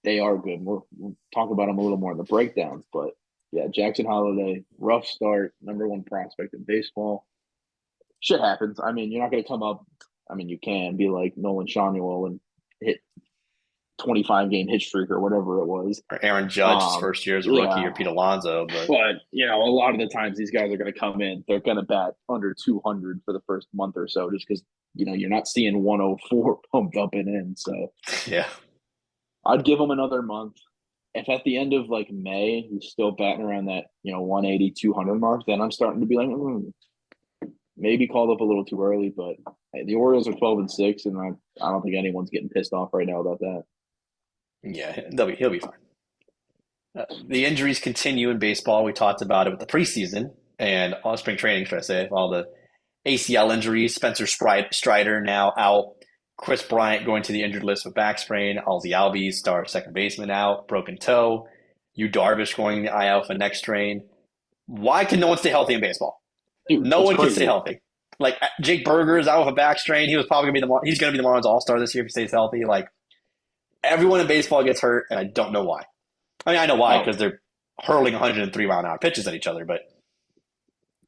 They are good. We'll talk about them a little more in the breakdowns, but yeah, Jackson Holiday, rough start, number one prospect in baseball. Shit happens. I mean, you're not going to come up. I mean, you can be like Nolan Shanuel and hit 25 game hit streak or whatever it was. Or Aaron Judge's Um, first year as a rookie yeah, or Pete Alonso. But but a lot of the times these guys are going to come in, they're going to bat under 200 for the first month or so, just because you're not seeing 104 pumped up and in. So yeah. I'd give them another month. If at the end of like May he's still batting around that 180 200 mark, then I'm starting to be like maybe called up a little too early. But hey, the Orioles are 12-6, and I don't think anyone's getting pissed off right now about that. Yeah. He'll be fine. The injuries continue in baseball. We talked about it with the preseason and all spring training, should I say, all the ACL injuries. Spencer Strider now out. Chris Bryant going to the injured list with back sprain. Ozzie Albies, star second baseman, out. Broken toe. Yu Darvish going to the IL for neck strain. Why can no one stay healthy in baseball? Dude, No it's one can stay crazy. healthy. Like Jake Berger is out with a back strain. He was probably gonna be he's going to be the Marlins All Star this year if he stays healthy. Like everyone in baseball gets hurt, and I don't know why. I mean, I know why Oh, because they're hurling 103-mile-an-hour pitches at each other, but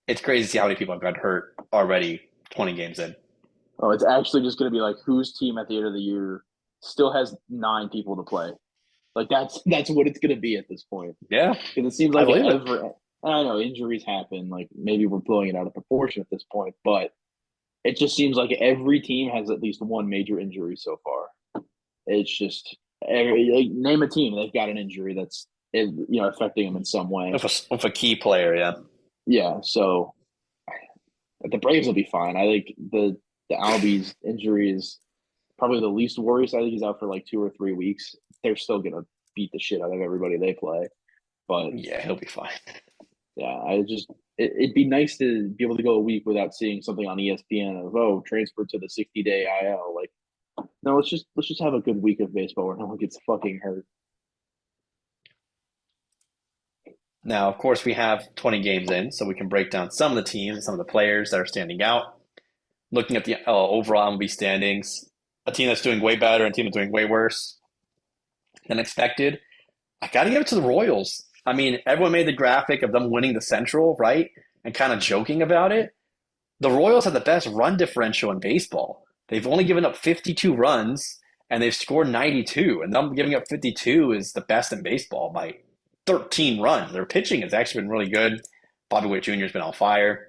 it's crazy to see how many people have got hurt already 20 games in. oh, it's actually just going to be like whose team at the end of the year still has 9 people to play. Like that's what it's going to be at this point. Yeah, Because it seems I like believe it. I know injuries happen. Like maybe we're blowing it out of proportion at this point, but it just seems like every team has at least one major injury so far. It's just like, name a team they've got an injury that's affecting them in some way. With a key player, yeah. Yeah, so the Braves will be fine. I think the Albies injury is probably the least worries. I think he's out for like 2 or 3 weeks. They're still gonna beat the shit out of everybody they play. But Yeah, he'll be fine. yeah, it'd be nice to be able to go a week without seeing something on ESPN of transfer to the 60-day IL. Like, no, let's just have a good week of baseball where no one gets fucking hurt. Now, of course, we have 20 games in, so we can break down some of the teams and some of the players that are standing out. Looking at the overall MLB standings, a team that's doing way better and a team that's doing way worse than expected. I got to give it to the Royals. I mean, everyone made the graphic of them winning the Central, right? And kind of joking about it. The Royals have the best run differential in baseball. They've only given up 52 runs and they've scored 92. And them giving up 52 is the best in baseball by 13 runs. Their pitching has actually been really good. Bobby Witt Jr. has been on fire.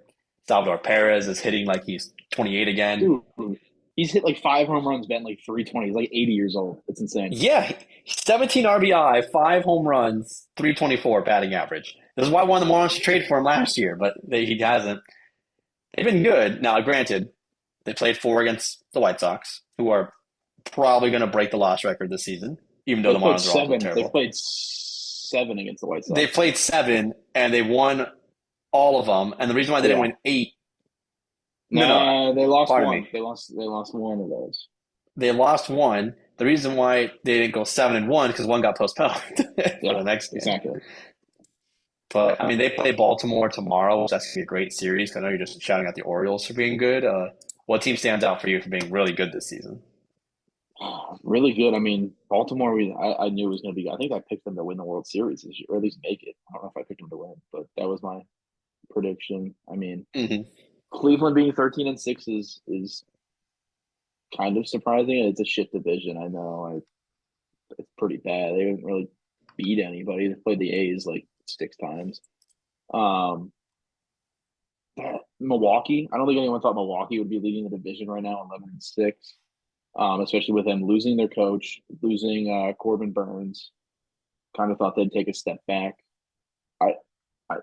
Salvador Perez is hitting like he's 28 again. Dude, he's hit like 5 home runs, batting like 320. He's like 80 years old. It's insane. Yeah, 17 RBI, 5 home runs, 324 batting average. This is why one of the Marlins should trade for him last year, but he hasn't. They've been good. Now, granted, they played four against the White Sox, who are probably going to break the loss record this season, even though They the played Marlins are also seven. They terrible. played seven against the White They Sox. played seven, and they won all of them. And the reason why they didn't Yeah. win eight, no, Nah, they lost pardon one. me, They lost one of those. they lost one. The reason why they didn't go 7-1 because one got postponed for the Yeah, next game. exactly. But I mean, they play Baltimore tomorrow, which that's gonna be a great series. I know you're just shouting at the Orioles for being good. What team stands out for you for being really good this season? Really good. I mean, Baltimore. I knew it was going to be. I think I picked them to win the World Series this year, or at least make it. I don't know if I picked them to win, but that was my prediction. I mean, Hmm. Cleveland being 13-6 is kind of surprising. It's a shit division. I know. It's pretty bad. They didn't really beat anybody. They played the A's like 6 times. Um, Milwaukee. I don't think anyone thought Milwaukee would be leading the division right now, 11-6. Especially with them losing their coach, losing Corbin Burns. Kind of thought they'd take a step back. I, I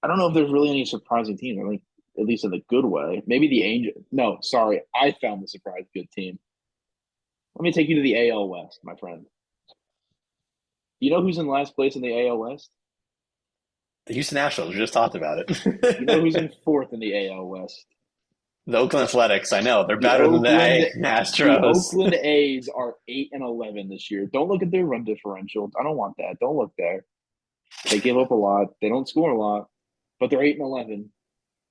I don't know if there's really any surprising teams. I think at least in the good way. Maybe the Angels. No, sorry, I found the surprise good team. Let me take you to the AL West, my friend. You know who's in last place in the AL West? The Houston Astros. We just talked about You know who's it. in fourth in the AL West? The Oakland Athletics. I know they're The better than the Oakland the Astros. Oakland A's are 8-11 this year. Don't look at their run differential. I don't want that. Don't look there. They give up a lot. They don't score a lot, but they're 8-11,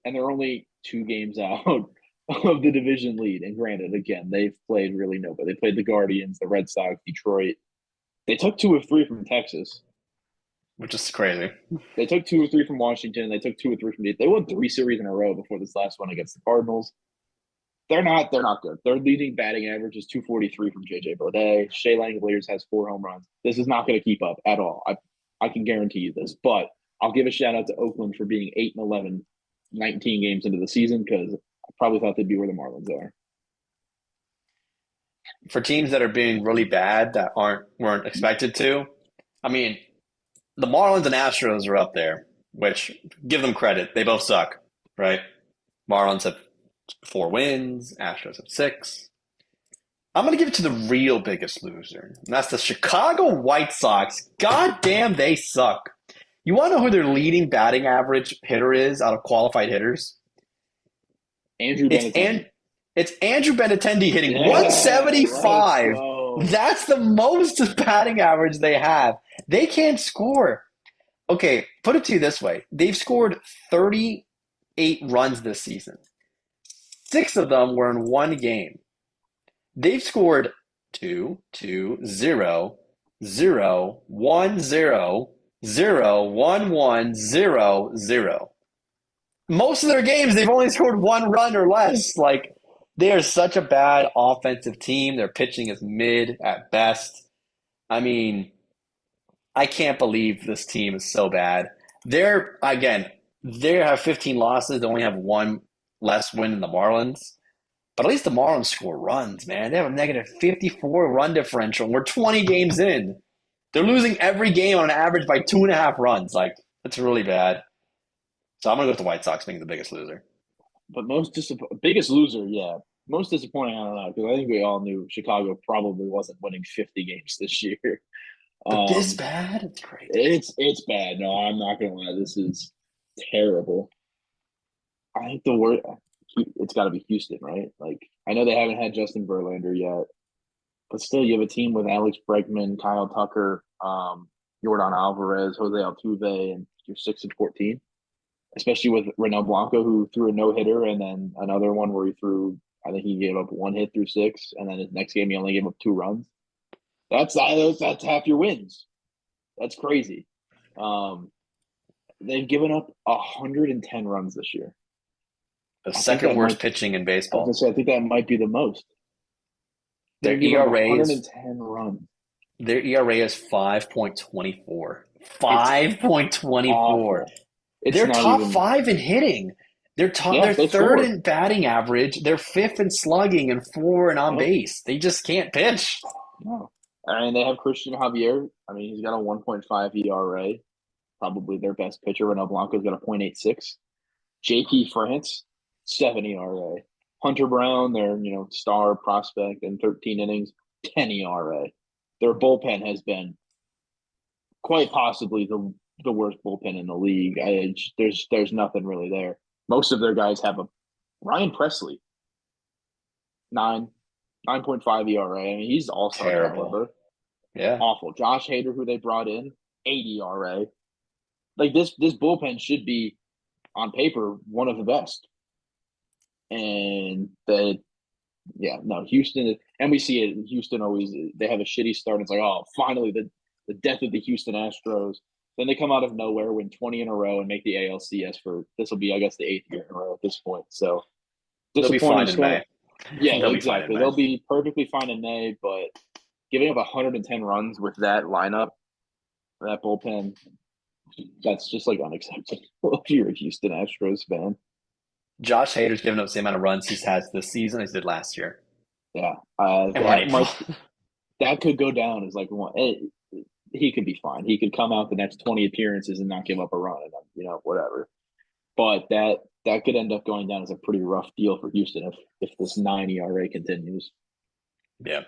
and they're only 2 games out of the division lead. And granted, again, they've played really nobody. They played the Guardians, the Red Sox, Detroit. They took 2 of 3 from Texas. Which is crazy. They took 2 or 3 from Washington. They took 2 or 3 from. They won 3 series in a row before this last one against the Cardinals. They're not good. Their leading batting average is 243 from JJ Bleday. Shea Langeliers has 4 home runs. This is not going to keep up at all. I can guarantee you this. But I'll give a shout out to Oakland for being 8-11, 19 games into the season because I probably thought they'd be where the Marlins are. For teams that are being really bad that weren't expected to, I mean, the Marlins and Astros are up there, which give them credit. They both suck, right? Marlins have 4 wins, Astros have 6. I'm going to give it to the real biggest loser, and that's the Chicago White Sox. God damn, they suck. You want to know who their leading batting average hitter is out of qualified hitters? Andrew It's Benintendi. and it's Andrew Benintendi hitting Yeah, let's 175. go. That's the most batting average they have. They can't score. Okay, put it to you this way. They've scored 38 runs this season. 6 of them were in one game. They've scored 2, 2, 0, 0, 1, 0, 0, 1, 1, 0, 0. Most of their games, they've only scored 1 run or less. Like, they are such a bad offensive team. Their pitching is mid at best. I mean, I can't believe this team is so bad. They have 15 losses. They only have one less win than the Marlins. But at least the Marlins score runs, man. They have a negative 54 run differential. And we're 20 games in. They're losing every game on average by 2.5 runs. Like, that's really bad. So I'm going to go with the White Sox being the biggest loser. But biggest loser, yeah. most disappointing, I don't know, because I think we all knew Chicago probably wasn't winning 50 games this year. But this Um, bad? It's crazy. it's bad. No, I'm not gonna lie. This is terrible. I think the word it's got to be Houston, right? Like I know they haven't had Justin Verlander yet, but still, you have a team with Alex Bregman, Kyle Tucker, Jordan Alvarez, Jose Altuve, and you're 6-14. Especially with Renel Blanco, who threw a no hitter, and then another one where he threw. I think he gave up one hit through six, and then his next game he only gave up 2 runs. That's half your wins. That's crazy. Um, they've given up 110 runs this year. The I think second that worst might. pitching in I was gonna baseball. say I think that might be the most. Their They've given up ERA is 110 runs. their ERA is 5.24. It's 5.24. awful. It's They're not top even. five in hitting. They're Yeah, they third score. in batting average. They're fifth in slugging and four in on Yep. base. They just can't pitch. No. And they have Christian Javier. I mean, he's got a 1.5 ERA. Probably their best pitcher. Renel Blanco's got a .86. JP France, 7 ERA. Hunter Brown, their star prospect in 13 innings, 10 ERA. Their bullpen has been quite possibly the worst bullpen in the league. There's nothing really there. Most of their guys have a Ryan Presley, 9.5 ERA. I mean, he's all star Terrible. caliber. Yeah. Awful. Josh Hader, who they brought in, 8 ERA. Like this bullpen should be on paper one of the best. And no, Houston, and we see it. Houston always they have a shitty start. And it's like, oh, finally the death of the Houston Astros. Then they come out of nowhere, win 20 in a row, and make the ALCS for this will be, I guess, the 8th year in a row at this point. So They'll be disappointing fine in start. May. Yeah, They'll be fine in exactly. May. They'll be perfectly fine in May, but giving up 110 runs with that lineup, that bullpen, that's just like unacceptable if you're a Houston Astros fan. Josh Hader's given up the same amount of runs he's had this season as he did last year. Yeah, And we're in that April. might that could go down as like one. He could be fine. He could come out the next 20 appearances and not give up a run, and whatever. But that could end up going down as a pretty rough deal for Houston if this 9 ERA continues. Yeah.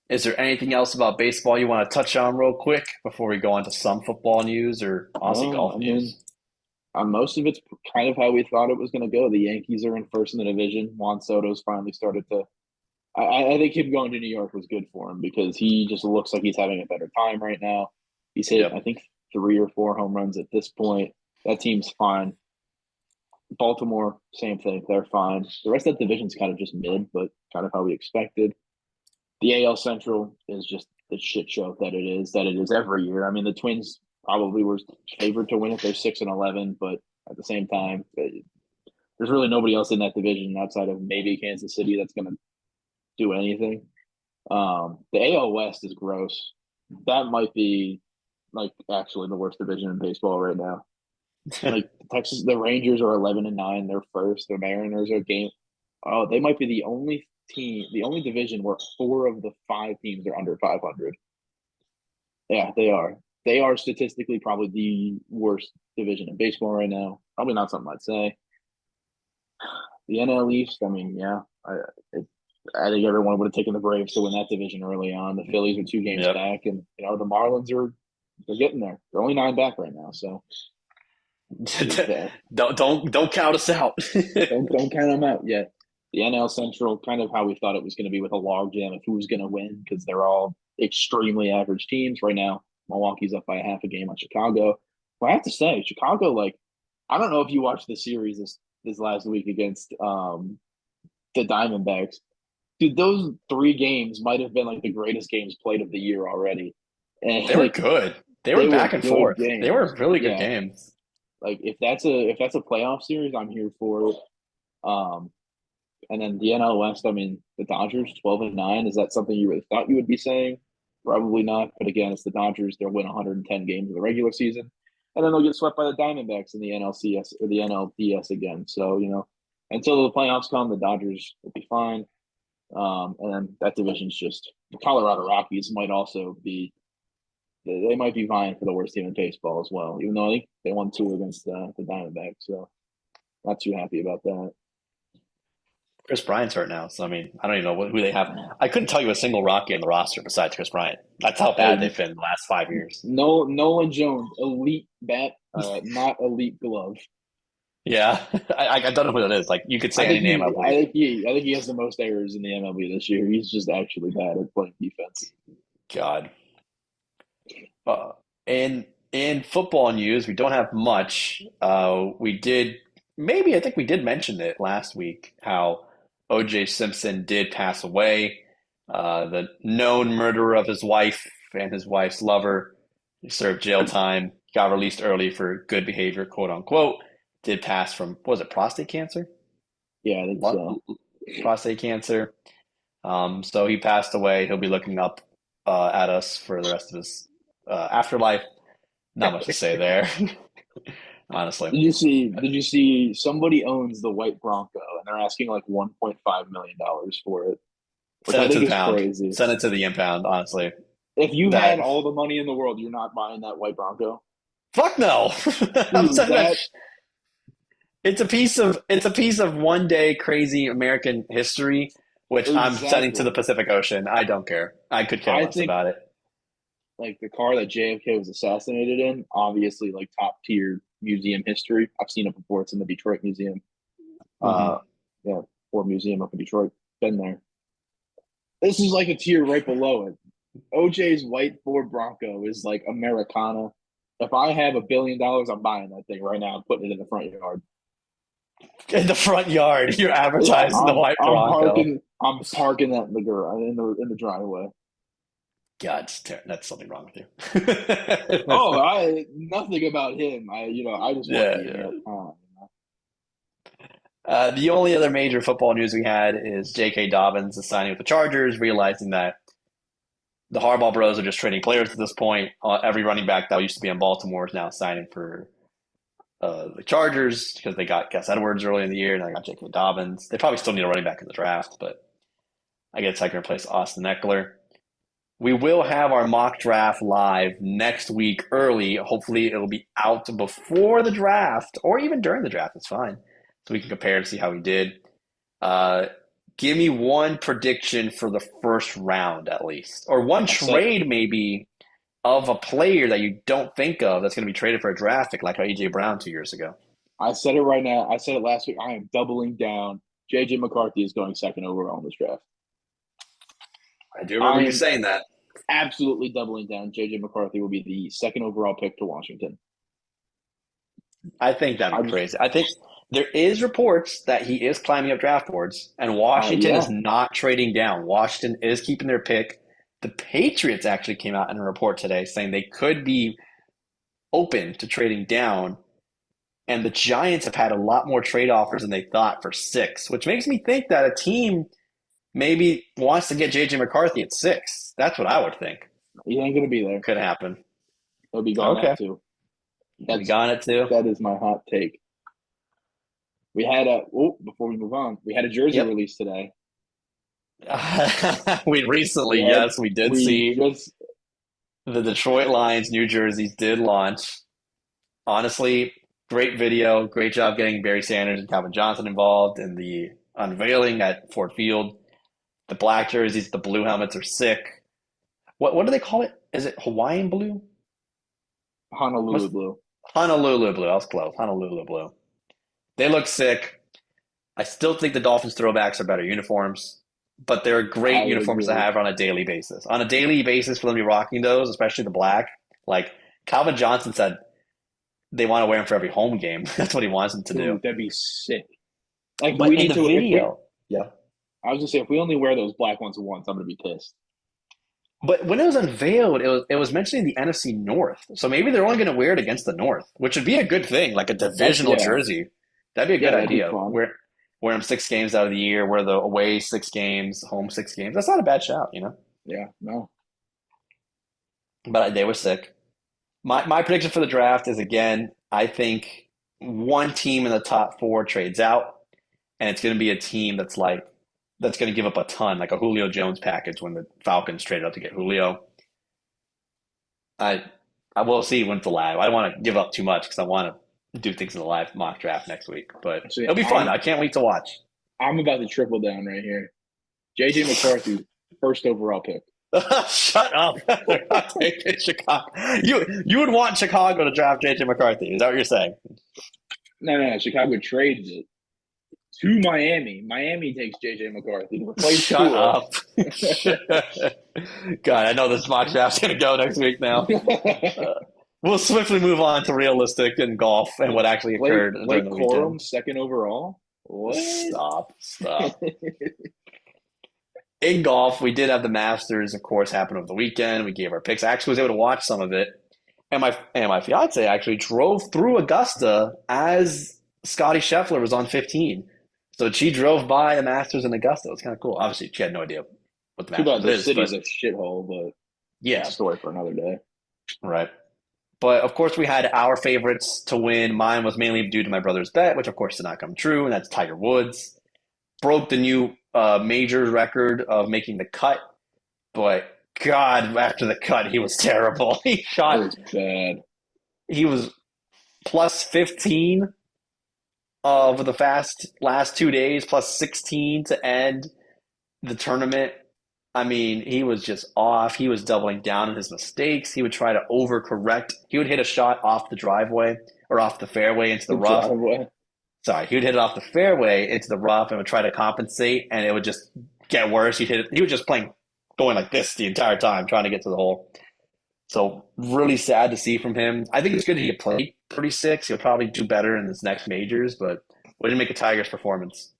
Is there anything else about baseball you want to touch on real quick before we go on to some football news or honestly No, golf I mean, news? most of it's kind of how we thought it was going to go. The Yankees are in first in the division. Juan Soto's finally started to. I think him going to New York was good for him because he just looks like he's having a better time right now. He's hit, I Yep. think, 3 or 4 home runs at this point. That team's fine. Baltimore, same thing. They're fine. The rest of that division's kind of just mid, but kind of how we expected. The AL Central is just the shit show that it is every year. I mean, the Twins probably were favored to win it. They're 6-11, but at the same time, there's really nobody else in that division outside of maybe Kansas City that's going to do anything. The AL West is gross. That might be like actually the worst division in baseball right now. Like the Rangers are 11-9. They're first. The Mariners are game. Oh, they might be the only team, the only division where 4 of the 5 teams are under 500. Yeah, they are. They are statistically probably the worst division in baseball right now. Probably not something I'd say. The NL East, I mean, yeah, it, I think everyone would have taken the Braves to win that division early on. The Phillies are 2 games Yep. back, and the Marlins they're getting there. They're only 9 back right now, so that don't count us out. don't count them out yet. The NL Central, kind of how we thought it was going to be with a logjam of who's going to win because they're all extremely average teams right now. Milwaukee's up by a half a game on Chicago. Well, I have to say, Chicago, like, I don't know if you watched the series this last week against the Diamondbacks. Dude, those 3 games might have been like the greatest games played of the year already. And They were like good. They were they were back and good forth. They games. were really good Yeah. games. Like if that's a playoff series, I'm here for it. Um and then the NL West, I mean, the Dodgers 12-9. Is that something you really thought you would be saying? Probably not. But again, it's the Dodgers. They'll win 110 games in the regular season. And then they'll get swept by the Diamondbacks in the NLCS or the NLDS again. So, until the playoffs come, the Dodgers will be fine. And then that division's just the Colorado Rockies might also be they might be vying for the worst team in baseball as well, even though I think they won 2 against the Diamondbacks. So not too happy about that. Chris Bryant's hurt now, so I mean, I don't even know who they have. I couldn't tell you a single Rocky in the roster besides Chris Bryant. That's how bad Hey, they've been the last 5 years. no, Nolan Jones, elite bat, not elite glove. Yeah, I don't know who that is. Like you could say any name, I believe. I think he has the most errors in the MLB this year. He's just actually bad at playing defense. God. Uh, and in football news, we don't have much. We did maybe I think we did mention it last week how O.J. Simpson did pass away. The known murderer of his wife and his wife's lover, he served jail time, got released early for good behavior, quote unquote. Did pass from what was it prostate cancer? Yeah, I think so. Prostate cancer. So he passed away. He'll be looking up at us for the rest of his afterlife. Not much to say there, honestly. Did you see somebody owns the white Bronco and they're asking like $1.5 million for it, which Send I it to think the is pound. crazy. Send it to the impound, honestly. If you had That all the money in the world, you're not buying that white Bronco. fuck no. I'm Dude, sending that. that It's a piece of one day crazy American history, which I'm sending to the exactly. Pacific Ocean. I don't care. I could care I less think about it. like the car that JFK was assassinated in, obviously like top tier museum history. I've seen it before. It's in the Detroit Museum. Uh, Hmm. yeah, Ford Museum up in Detroit. Been there. This is like a tier right below it. OJ's white Ford Bronco is like Americana. If I have $1 billion, I'm buying that thing right now and putting it in the front yard. In the front yard, you're Yeah, advertising the white Bronco. I'm parking that in the driveway. God, that's something wrong with Oh, you. I nothing about him. I just want to Yeah, be yeah. Americana. The only other major football news we had is J.K. Dobbins is signing with the Chargers, realizing that the Harbaugh bros are just trading players at this point. Every running back that used to be in Baltimore is now signing for the Chargers because they got Gus Edwards early in the year and they got J.K. Dobbins. They probably still need a running back in the draft, but I guess I can replace Austin Eckler. We will have our mock draft live next week early. Hopefully, it'll be out before the draft or even during the draft. It's fine. So we can compare to see how we did. Uh, Give me one prediction for the first round at least, or one I said trade maybe of a player that you don't think of that's going to be traded for a draft pick, like how AJ Brown 2 years ago. I said it right now. I said it last week. I am doubling down. JJ McCarthy is going second overall in this draft. I do remember I you am saying that. absolutely doubling down. JJ McCarthy will be the second overall pick to Washington. I think that'd I be just, crazy. I think there is reports that he is climbing up draft boards, and Washington is yeah, not trading down. Washington is keeping their pick. The Patriots actually came out in a report today saying they could be open to trading down, and the Giants have had a lot more trade offers than they thought for six, which makes me think that a team maybe wants to get JJ McCarthy at six. That's what I would think he ain't gonna be there. could happen. He'll be gone Okay. at two. We got it too. That is my hot take. Before we move on, we had a jersey Yep. release today. We recently, We had yes, we did we see just the Detroit Lions New Jerseys did launch. Honestly, great video. Great job getting Barry Sanders and Calvin Johnson involved in the unveiling at Ford Field. The black jerseys, the blue helmets are sick. What do they call it? Is it Hawaiian blue? Honolulu What's blue. Honolulu blue? I was close. Honolulu blue. They look sick. I still think the Dolphins throwbacks are better uniforms, but they're great I uniforms to agree. have on a daily basis. On a daily basis, for them to be rocking those, especially the black, like Calvin Johnson said, they want to wear them for every home game. That's what he wants them to do. Dude, that'd be sick. Like we But in need the to. If we, video, yeah. I was gonna say, if we only wear those black ones once, I'm gonna be pissed. But when it was unveiled, it was mentioning the NFC North. So maybe they're only going to wear it against the North, which would be a good thing, like a That's divisional yeah, jersey. That'd be a good yeah, that'd be idea. fun. Wear them 6 games out of the year, wear the away 6 games, home 6 games. That's not a bad shout. Yeah, no, But they were sick. My prediction for the draft is again, I think one team in the top four trades out, and it's going to be a team that's going to give up a ton, like a Julio Jones package when the Falcons traded up to get Julio. I I will see when it's live. I don't want to give up too much because I want to do things in the live mock draft next week, but see, it'll be fun. I can't wait to watch. I'm about to triple down right here. JJ McCarthy, first overall pick. Shut up. They're not taking Chicago. You would want Chicago to draft JJ McCarthy. Is that what you're saying? No. Chicago trades it to Miami. Miami takes JJ McCarthy to replace Shut Tua. up. God, I know this mock draft's going to go next week now. Uh, we'll swiftly move on to realistic and golf and what actually occurred during Blake the weekend. Corum, second overall. What? Stop. In golf, we did have the Masters, of course, happen over the weekend. We gave our picks. I actually was able to watch some of it, and my fiance actually drove through Augusta as Scotty Scheffler was on 15. So she drove by the Masters in Augusta. It was kind of cool. Obviously, she had no idea what the Too bad Masters the is, but city's a shithole, but that's a yeah, story for another day. right. But of course, we had our favorites to win. Mine was mainly due to my brother's bet, which of course did not come true, and that's Tiger Woods. Broke the new majors record of making the cut, but God, after the cut, he was terrible. It was bad. He was plus 15 over the last 2 days, plus 16 to end the tournament. I mean, he was just off. He was doubling down on his mistakes. He would try to overcorrect. He would hit a shot off the driveway or off the fairway into the The rough. driveway. Sorry, he would hit it off the fairway into the rough and would try to compensate, and it would just get worse. He was just going like this the entire time, trying to get to the hole. So really sad to see from him. I think it's good he played 36. He'll probably do better in his next majors, but we didn't make a Tigers performance.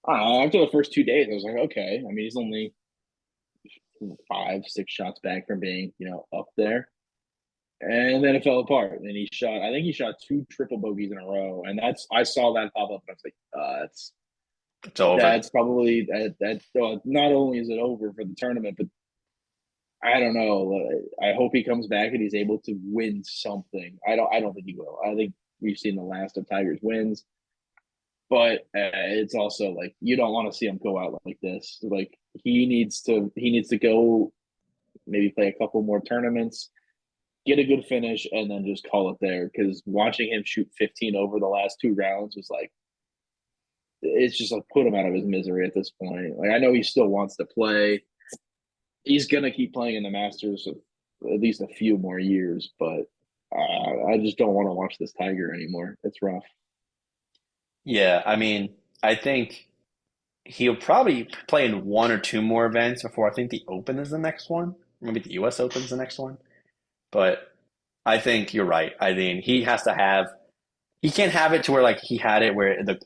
I don't know. After the first 2 days, I was like, okay. I mean, he's only 5, 6 shots back from being, up there. And then it fell apart. And I think he shot 2 triple bogeys in a row. And I saw that pop up. And I was like, It's over. that's probably not only is it over for the tournament, but I don't know. I hope he comes back and he's able to win something. I don't think he will. I think we've seen the last of Tiger's wins, but it's also like you don't want to see him go out like this. Like he needs to go maybe play a couple more tournaments, get a good finish, and then just call it there. Because watching him shoot 15 over the last 2 rounds was like it's just like put him out of his misery at this point. Like I know he still wants to play. He's gonna keep playing in the Masters for at least a few more years, but I just don't want to watch this Tiger anymore. It's rough. Yeah, I mean, I think he'll probably play in one or two more events before I think the Open is the next one. Maybe the US Open is the next one. But I think you're right. I mean, he can't have it to where like he had it where the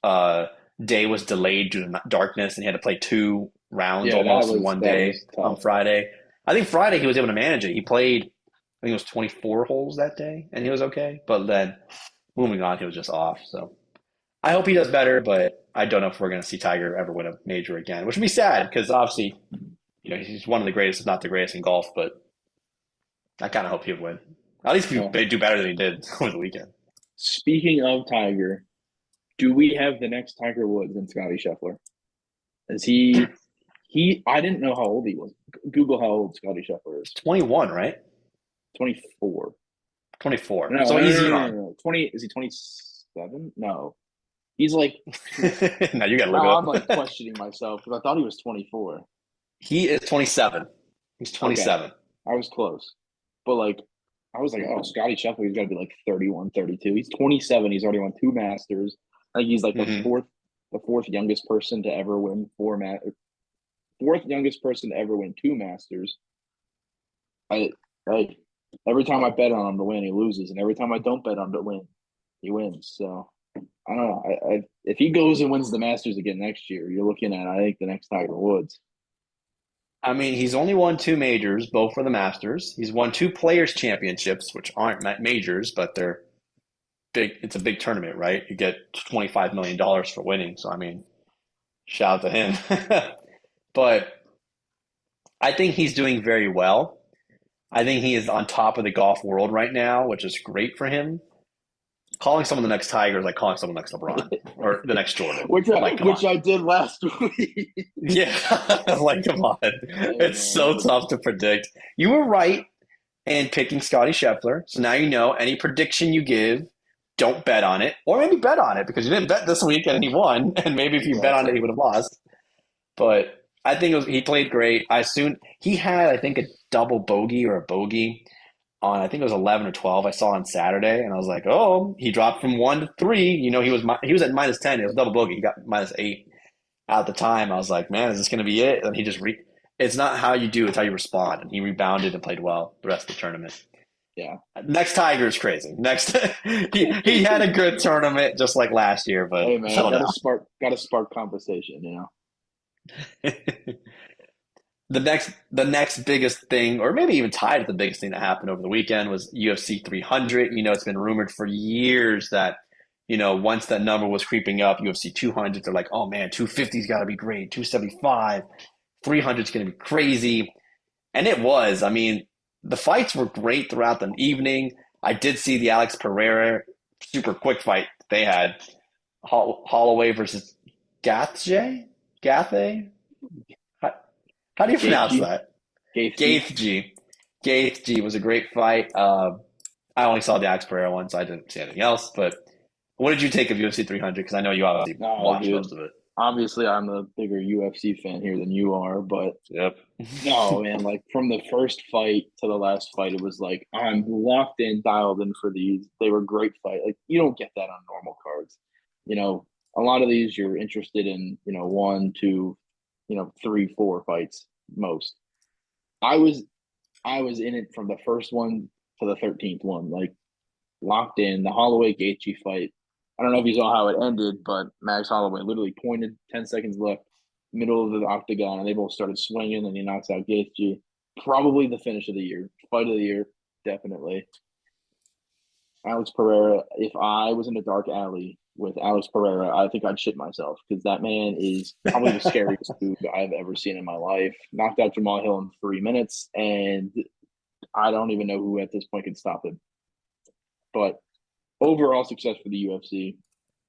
uh, day was delayed due to darkness and he had to play 2 rounds Yeah, almost in one that day was on tough. Friday. I think Friday he was able to manage it. He played, I think it was 24 holes that day and he was okay. But then moving on, he was just off. So I hope he does better, but I don't know if we're going to see Tiger ever win a major again, which would be sad because obviously, he's one of the greatest, if not the greatest in golf, but I kind of hope he would win. At least Well, do better than he did over the weekend. speaking of Tiger, do we have the next Tiger Woods and Scotty Scheffler? Is he? I didn't know how old he was. Google how old Scotty Scheffler is. 21, right? 24. 24. No, So no, no, he's no, no, young. no. 20. Is he 27? No, he's like. Now you got to look Now I'm it like up. questioning myself because I thought he was 24. He is 27. He's Okay, 27. I was close, but like I was like, oh, Scotty Scheffler, he's got to be like 31, 32. He's 27. He's already won 2 Masters. I think he's like Hmm. the fourth youngest person to ever win fourth youngest person to ever win 2 Masters. I, I every time I bet on him to win, he loses, and every time I don't bet on him to win, he wins. So I don't know. If he goes and wins the Masters again next year, you're looking at I think the next Tiger Woods. I mean, he's only won 2 majors, both for the Masters. He's won 2 Players' Championships, which aren't majors, but they're big. It's a big tournament, right? You get $25 million for winning. So, I mean, shout out to him. But I think he's doing very well. I think he is on top of the golf world right now, which is great for him. Calling someone the next Tiger is like calling someone the next LeBron or the next Jordan. which I, Like, come which on. I did last week. Yeah, like, come on. Hey It's so man, tough to predict. You were right in picking Scotty Scheffler. So now you know any prediction you give, don't bet on it, or maybe bet on it because you didn't bet this week and he won, and maybe if you bet on it, Exactly. he would have lost. But I think he played great. He had, I think, a double bogey or a bogey on, I think it was 11 or 12. I saw on Saturday, and I was like, oh, he dropped from 1 to 3. He was at -10. It was double bogey. He got -8 at the time. I was like, man, is this going to be it? And he just it's not how you do, it's how you respond. And he rebounded and played well the rest of the tournament. Yeah. Next Tiger is crazy. Next, he had a good tournament just like last year, but Hey man, settle down. got to spark conversation, you know. The next biggest thing, or maybe even tied to the biggest thing that happened over the weekend, was UFC 300. It's been rumored for years that once that number was creeping up, UFC 200, they're like, oh man, 250's got to be great, 275, 300's going to be crazy, and it was. I mean, the fights were great throughout the evening. I did see the Alex Pereira super quick fight they had, Holloway versus Gaethje. Gaethje. How do you pronounce Gaethje, that? Gaethje. Gaethje. Gaethje was a great fight. I only saw the Alex Pereira one, so I didn't see anything else. But what did you take of UFC 300? Because I know you obviously No, watched dude. most of it. Obviously, I'm a bigger UFC fan here than you are, but Yep. no, man. Like from the first fight to the last fight, it was like I'm locked in, dialed in for these. They were great fight. Like you don't get that on normal cards. You know, a lot of these you're interested in. One, two, three, four fights most. I was I was in it from the first one to the 13th one, like locked in. The Holloway Gaethje fight. I don't know if you saw how it ended, but Max Holloway literally pointed 10 seconds left, middle of the octagon, and they both started swinging, and he knocks out Gaethje. Probably the finish of the year, fight of the year, definitely. Alex Pereira. If I was in a dark alley with Alex Pereira, I think I'd shit myself because that man is probably the scariest dude I've ever seen in my life. Knocked out Jamal Hill in 3 minutes, and I don't even know who at this point can stop him. But overall success for the UFC.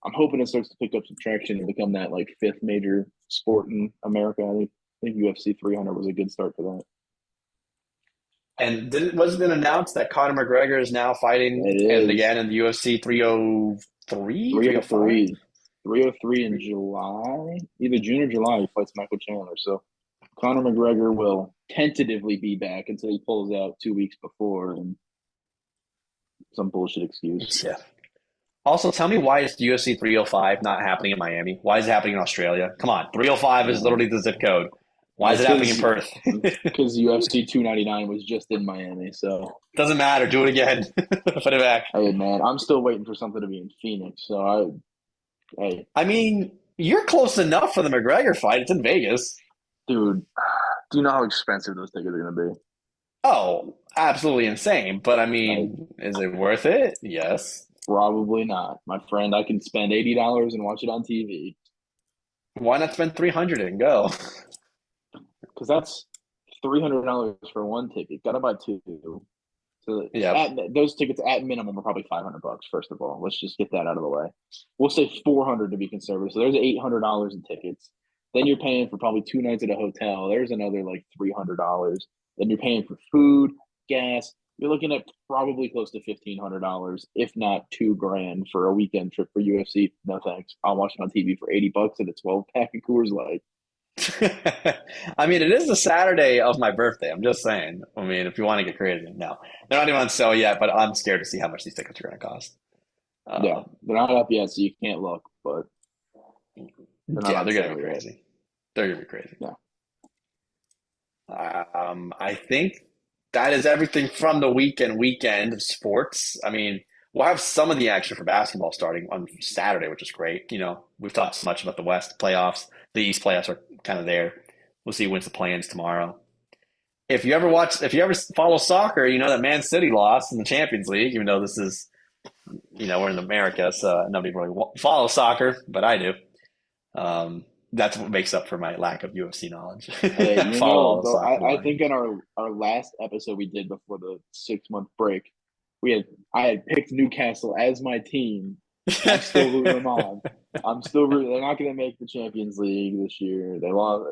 I'm hoping it starts to pick up some traction and become that like fifth major sport in America. I think UFC 300 was a good start for that. And wasn't it announced that Conor McGregor is now fighting It and is again in the UFC 303, 305? 303, 303 in July, either June or July. He fights Michael Chandler. So Conor McGregor will tentatively be back until he pulls out 2 weeks before and some bullshit excuse. Yeah. Also, tell me why is UFC 305 not happening in Miami? Why is it happening in Australia? Come on, 305 is Uh, literally the zip code. Why is that's it happening in Perth? because UFC 299 was just in Miami. So Doesn't matter. Do it again. Put it back. hey man, I'm still waiting for something to be in Phoenix. So hey I mean, you're close enough for the McGregor fight. It's in Vegas. dude, do you know how expensive those tickets are gonna be? Oh, absolutely insane. But I Like mean, is it worth it? Yes. probably not, my friend. I can spend $80 and watch it on TV Why not spend 300 and go? because that's $300 for one ticket. Gotta buy two. So Yep. those tickets at minimum are probably $500. First of all, let's just get that out of the way. We'll say 400 to be conservative. So there's $800 in tickets. Then you're paying for probably 2 nights at a hotel. There's another like $300. Then you're paying for food, gas. You're looking at probably close to $1,500, if not 2 grand for a weekend trip for UFC. No thanks. I'll watch it on TV for $80 and a 12 pack of Coors Light. I mean, it is the Saturday of my birthday. I'm just saying. I mean, if you want to get crazy, no, they're not even on sale yet. But I'm scared to see how much these tickets are going to cost. Yeah, Um, they're not up yet, so you can't look, but they're not yeah, on they're going to sale be yet. crazy. They're going to be crazy. Yeah. I think that is everything from the weekend of sports. I mean, we'll have some of the action for basketball starting on Saturday, which is great. We've talked so much about the West playoffs. The East playoffs are kind of there. We'll see who wins the play-ins tomorrow. If you ever follow soccer, you know that Man City lost in the Champions League, even though this is, we're in America, so nobody really follows soccer, but I do. That's what makes up for my lack of UFC knowledge. Hey, I follow all the though, soccer I line. think in our last episode we did before the 6 month break, we had I had picked Newcastle as my team. I'm still rooting them on. I'm still rooting. They're not going to make the Champions League this year. They lost.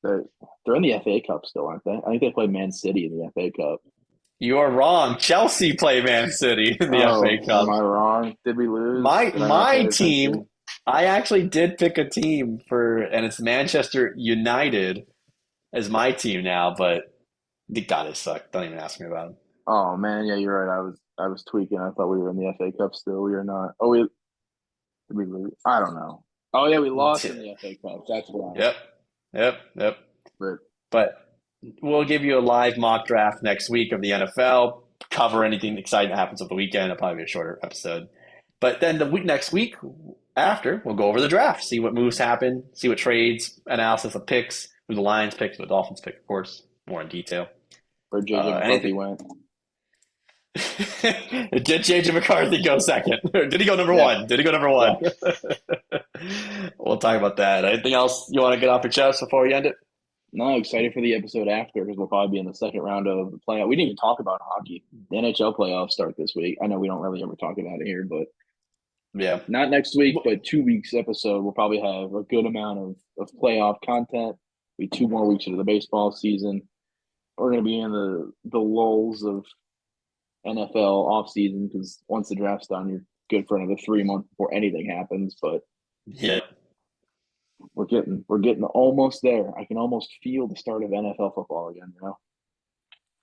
They're they're in the FA Cup still, aren't they? I think they play Man City in the FA Cup. You are wrong. Chelsea play Man City in the FA Oh, am Cup. I wrong? Did we lose? My Did I not my pay team, attention? I actually did pick a team for, and it's Manchester United as my team now, but God, it sucked. Don't even ask me about it. Oh man, yeah, you're right. I was tweaking. I thought we were in the FA Cup still. We are not. Oh, did we lose? I don't know. Oh yeah, we lost in the FA Cup. That's why. Yep, yep. But But we'll give you a live mock draft next week of the NFL. Cover anything exciting that happens over the weekend. It'll probably be a shorter episode. But then the week next week after, we'll go over the draft, see what moves happen, see what trades, analysis of picks, who the Lions pick, who the Dolphins pick, of course, more in detail. where JJ Anything? McCarthy went. Did JJ McCarthy go second? Did he go number Yeah, one? Did he go number yeah. one? We'll talk about that. Anything else you want to get off your chest before we end it? No, excited for the episode after because we'll probably be in the second round of the playoff. We didn't even talk about hockey. The NHL playoffs start this week. I know we don't really ever talk about it here, but Yeah. not next week, but 2 weeks episode. We'll probably have a good amount of playoff content. Be 2 more weeks into the baseball season. We're going to be in the lulls of NFL offseason because once the draft's done, you're good for another 3 months before anything happens. But Yeah. we're getting almost there. I can almost feel the start of NFL football again. But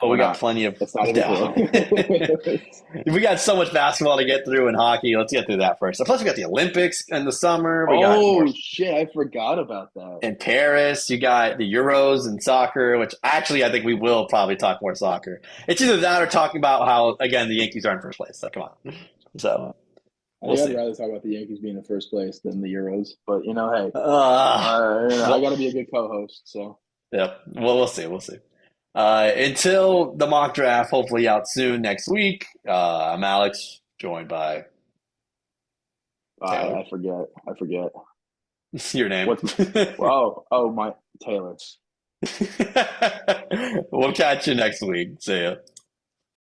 We're we got not. plenty of. It's not even close. We got so much basketball to get through in hockey. Let's get through that first. So plus, we got the Olympics in the summer. We got more Oh shit! I forgot about that. in Paris. You got the Euros and soccer, which actually I think we will probably talk more soccer. It's either that or talking about how again the Yankees are in first place. So come on. So I we'll think I'd see. rather talk about the Yankees being in first place than the Euros. But hey, Uh, I got well, to be a good co-host. So yep. Well, we'll see. We'll see. Until the mock draft, hopefully out soon next week. I'm Alex, joined by Taylor. I forget. I forget. Your name. What's oh my Taylor. We'll catch you next week. See ya.